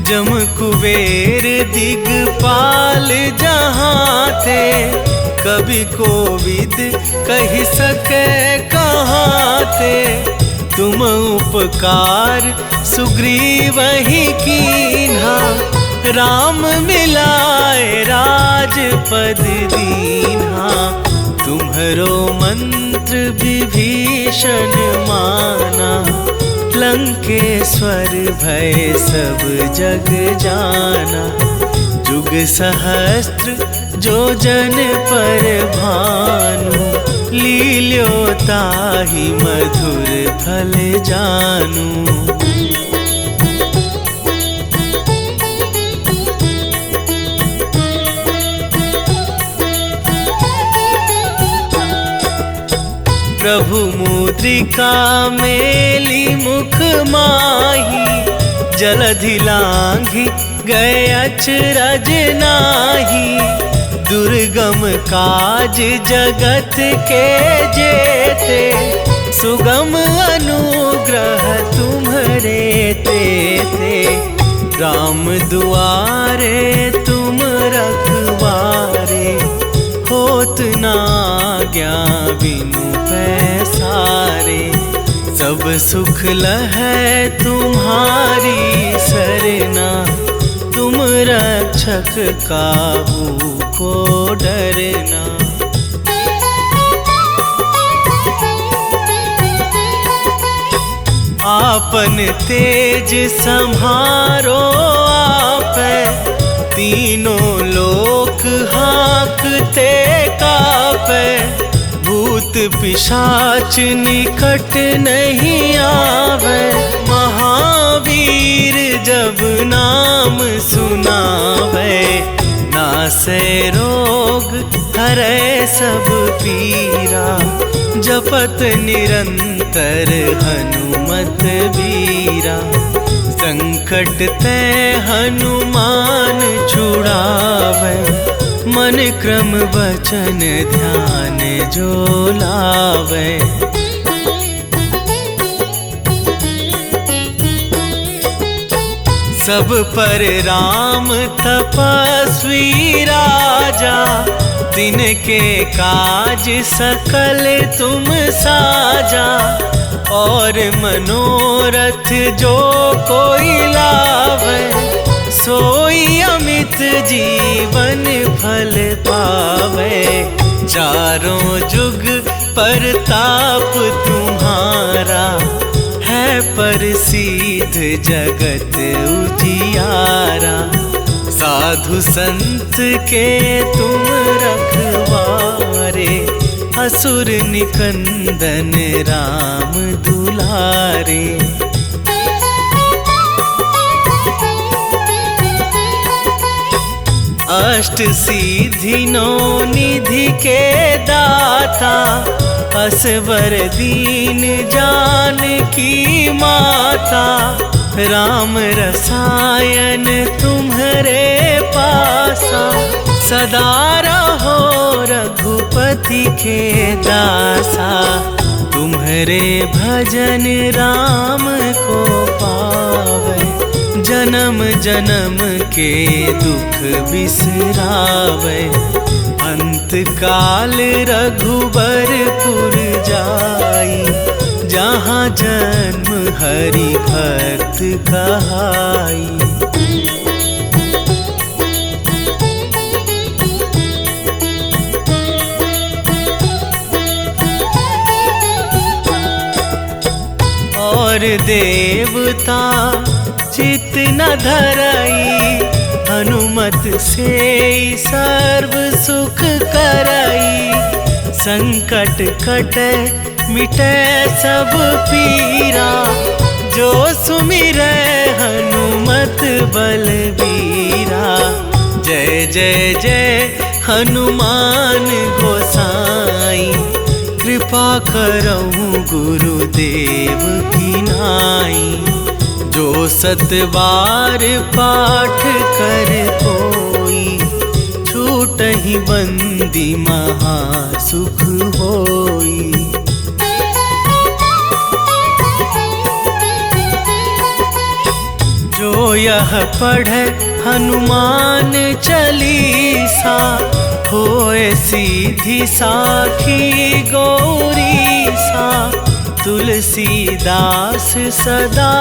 जम कुबेर दिगपाल जहाँ थे, कवि कोविद कहि सके कहाँ थे। तुम उपकार सुग्रीवहि कीन्हा, राम मिलाए राजपद दीन्हा। तुम्हरो मंत्र विभीषण माना, लंकेश्वर भय सब जग जाना। जुग सहस्त्र जो जन पर भानु, लील्यो ताहि मधुर फल जानू। प्रभु मुद्रिका मेली मुख माही, जलधि लांघि गए अचरज नाही। दुर्गम काज जगत के जेते, सुगम अनुग्रह तुम्हरे तेते। राम दुआरे तुम रखवारे, होत न आज्ञा बिनु पैसारे। सब सुख लहै तुम्हारी सरना, तुम रक्षक काहू को डरना। आपन तेज सम्हारो आपै, तीनों लोक हाँकते कापै। भूत पिशाच निकट नहीं आवे, महावीर जब नाम सुनावे। नासै रोग हरै सब पीरा, जपत निरंतर हनुमत बीरा। संकट ते हनुमान छुड़ावे, मन क्रम वचन ध्यान जो लावे। सब पर राम तपस्वी राजा, तिनके काज सकल तुम साजा। और मनोरथ जो कोई लावे, सोई अमित जीवन फल पावे। चारों जुग परताप तुम्हारा, है प्रसिद्ध जगत उजियारा। साधु संत के तुम रखवारे, असुर निकंदन राम दुलारे। अष्ट सिद्धि नौ निधि के दाता, असवर दीन जानकी माता। राम रसायन तुम्हारे पासा, सदा रहो रघुपति के दासा। तुम्हारे भजन राम को पावे, जन्म जन्म के दुख बिसरावे। अंत काल रघुबरपुर जाई, जहाँ जन्म हरि भक्त कहाई। और देवता चित न धरई, हनुमत से सर्व सुख करई। संकट कटे मिटे सब पीरा, जो सुमिरै हनुमत बलबीरा। जय जय जय हनुमान गोसाई, कृपा करहु गुरुदेव की नाई। जो सत बार पाठ कर कोई, छूटहि बंदी महा सुख होई। जो यह पढ़े हनुमान चालीसा, होए सीधी साखी गौरीसा। तुलसीदास सदा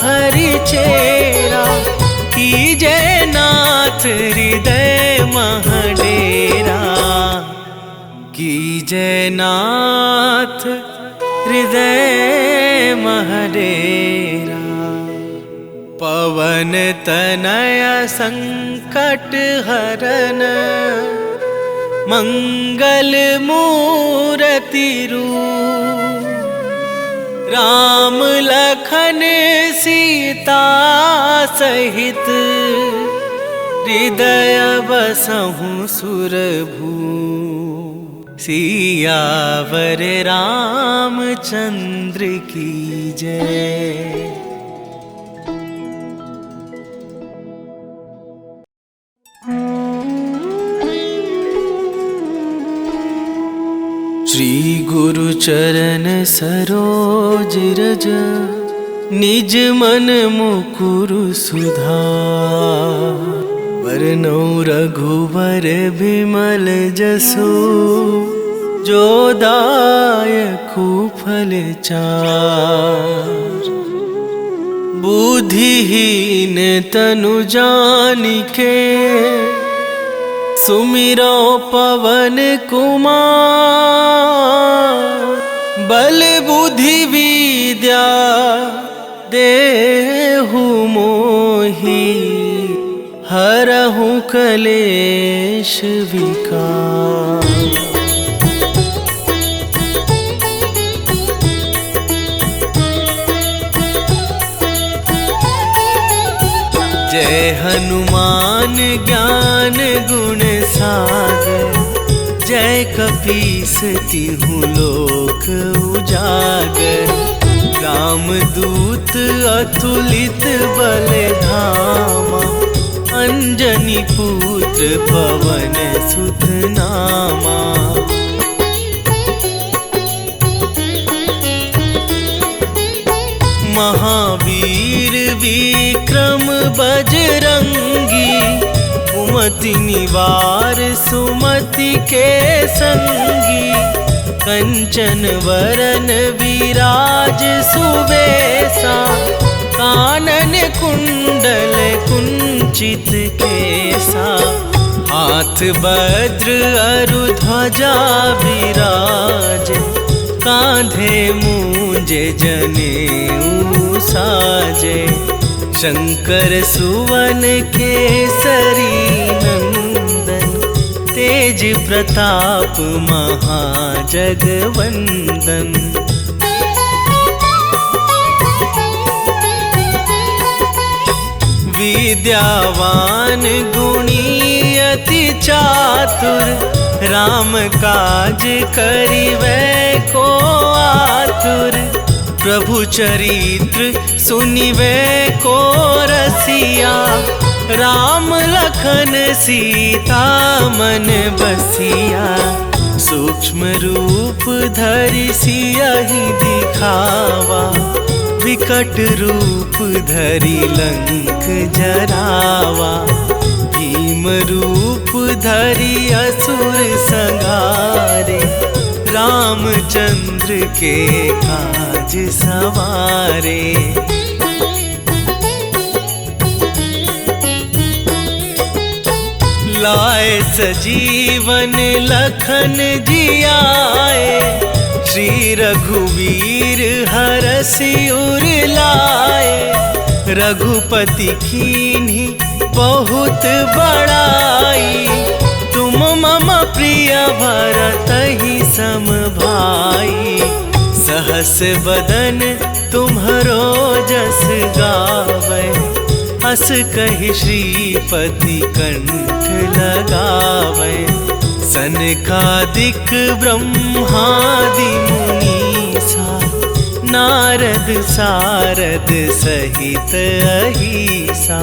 हरि चेरा, कीजय नाथ हृदय मह डेरा। कीजय नाथ हृदय मह डेरा। पवन तनय संकट हरन, मंगल मूर्ति रूप। राम लखन सीता सहित, हृदय बसहु सुरभूप। सियावर रामचंद्र की जय। श्री गुरु चरण सरोज रज, निज मन मुकुरु सुधार। वरनौ रघुवर बिमल जसु, जो दायकु फल चार। बुद्धिहीन तनु जानिके, सुमिरो पवन कुमार। बल बुद्धि विद्या देहु मोहि, हरहु कलेश विकार। जय हनुमान ज्ञान गुण सागर, जय कपीस तिहु लोक उजागर, रामदूत अतुलित बल धामा, अंजनी पुत्र पवन सुत नामा। महावीर विक्रम बजरंगी, कुमति निवार सुमति के संगी, कंचन वरन विराज सुबेसा, कानन कुंडल कुंचित केसा, हाथ वज्र अरु ध्वजा विराज, कांधे मूंजे जनेऊ साजे, शंकर सुवन केसरी नंदन, तेज प्रताप महाजगवंदन। विद्यावान गुणी अति चातुर, राम काज करिवै को आतुर, प्रभु चरित्र सुनिवै को रसिया, राम लखन सीता मन बसिया, सूक्ष्म रूप धरि सियहि दिखावा, विकट रूप धरि लंक जरावा, भीम रूप धरि असुर संहारे, रामचंद्र के काज सवारे। लाए सजीवन लखन जियाए, श्री रघुवीर हरषि उर लाए, रघुपति कीन्ही बहुत बड़ाई, तुम मम प्रिय भरतहि सम भाई, सहस बदन तुम्हरो जस गावै, हस कहि श्रीपति कंठ लगावै, सनकादिक ब्रह्मादि मुनीसा, नारद सारद सहित अहिसा,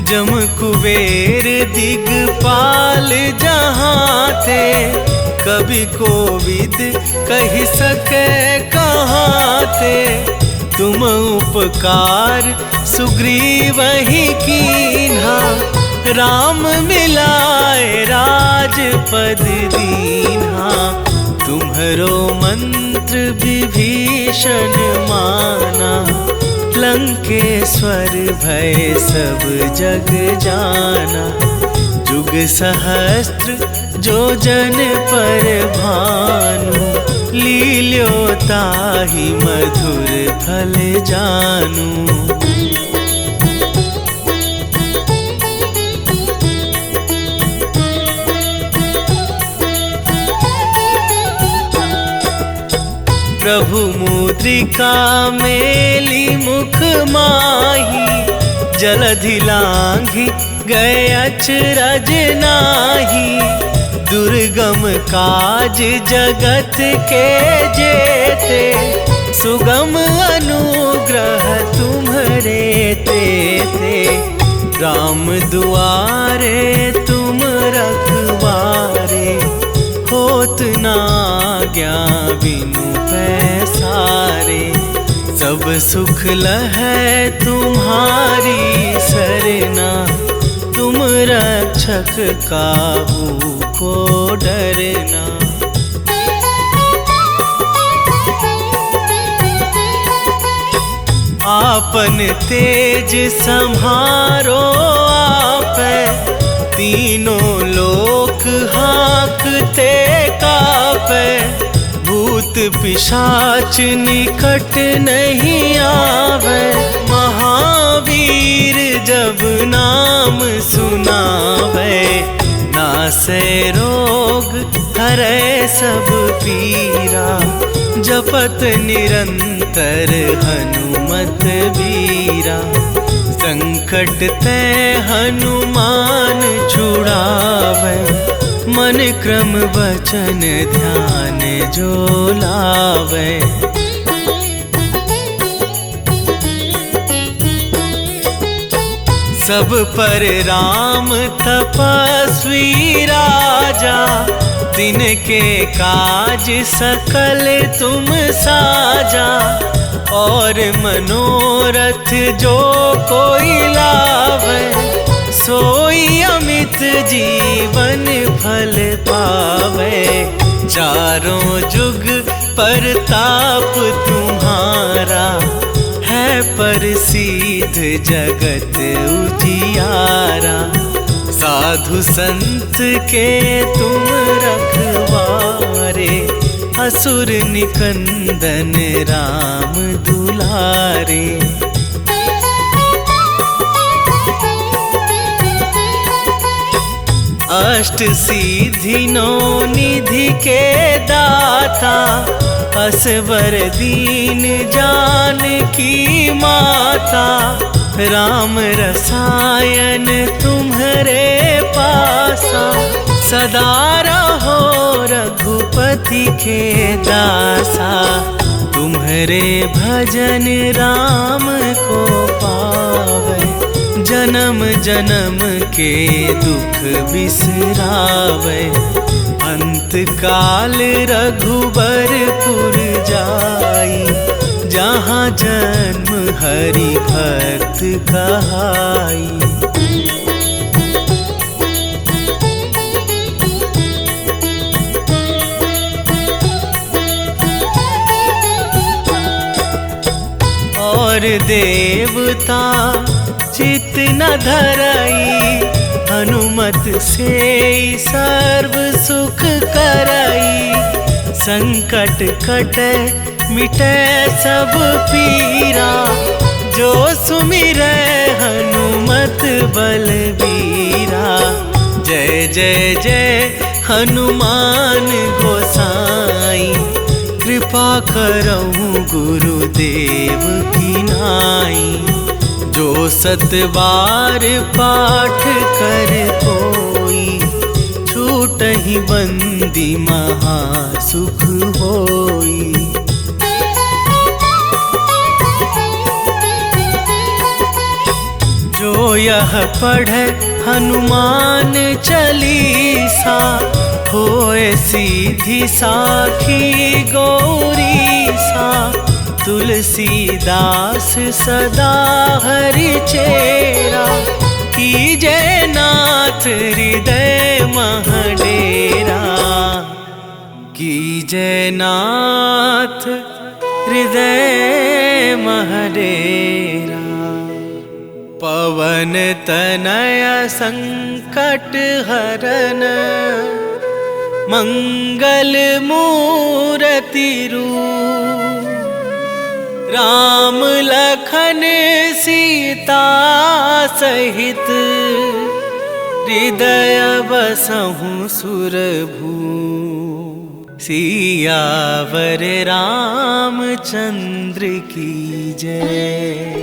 जम कुबेर दिगपाल जहाँ थे, कभी कोविद कहि सके कहाँ थे, तुम उपकार सुग्रीवहि कीन्हा, राम मिलाए राजपद दीन्हा, तुम्हरो मंत्र विभीषण माना, लंकेश्वर भय सब जग जाना, जुग सहस्त्र जो जन पर भानु, लील्यो ताहि मधुर फल जानू। प्रभु मुद्रिका मेली मुख माही, जलधि लांघि गए अचरज नाही, दुर्गम काज जगत के जेते, सुगम अनुग्रह तुम्हरे तेते, राम दुआरे तुम रखवारे, होत न आज्ञा बिनु पैसारे, सब सुख लहै तुम्हारी सरना, तुम रक्षक काहू को डरना। आपन तेज सम्हारो आपै, तीनों लोक हाँकते कापै, भूत पिशाच निकट नहीं आवे, महावीर जब नाम सुनावे, नासै रोग हरै सब पीरा, जपत निरंतर हनुमत बीरा, संकट ते हनुमान छुड़ावे, मन क्रम वचन ध्यान जो लावे। सब पर राम तपस्वी राजा, दिन के काज सकल तुम साजा। और मनोरथ जो कोई लावे, सोई अमित जीवन फल पावे। चारों जुग परताप तुम्हारा, है प्रसिद्ध जगत उजियारा। साधु संत के तुम रखवारे, असुर निकंदन राम दुलारे। अष्ट सिद्धि नौ निधि के दाता, असवर दीन जानकी माता। राम रसायन तुम्हारे पासा, सदा रहो रघुपति के दासा। तुम्हारे भजन राम को पावे, जन्म जन्म के दुख बिसरावे। अंत काल रघुबरपुर जाई, जहाँ जन्म हरि भक्त कहाई। और देवता चित न धरई, हनुमत से सर्व सुख करई। संकट कटे मिटे सब पीरा, जो सुमिरै हनुमत बलबीरा। जय जय जय हनुमान गोसाई, कृपा करहु गुरुदेव की नाई। जो सतबार पाठ कर कोई, छूटहि बंदी महासुख होई। जो यह पढ़े हनुमान चालीसा, होए सीधी साखी गौरी सा। तुलसीदास सदा हरि चेरा, कीजे नाथ हृदय मह डेरा। कीजे नाथ हृदय मह डेरा। पवन तनय संकट हरन, मंगल मूर्ति रूप। राम लखन सीता सहित, हृदय बसहु सुरभूप। सियावर रामचंद्र की जय।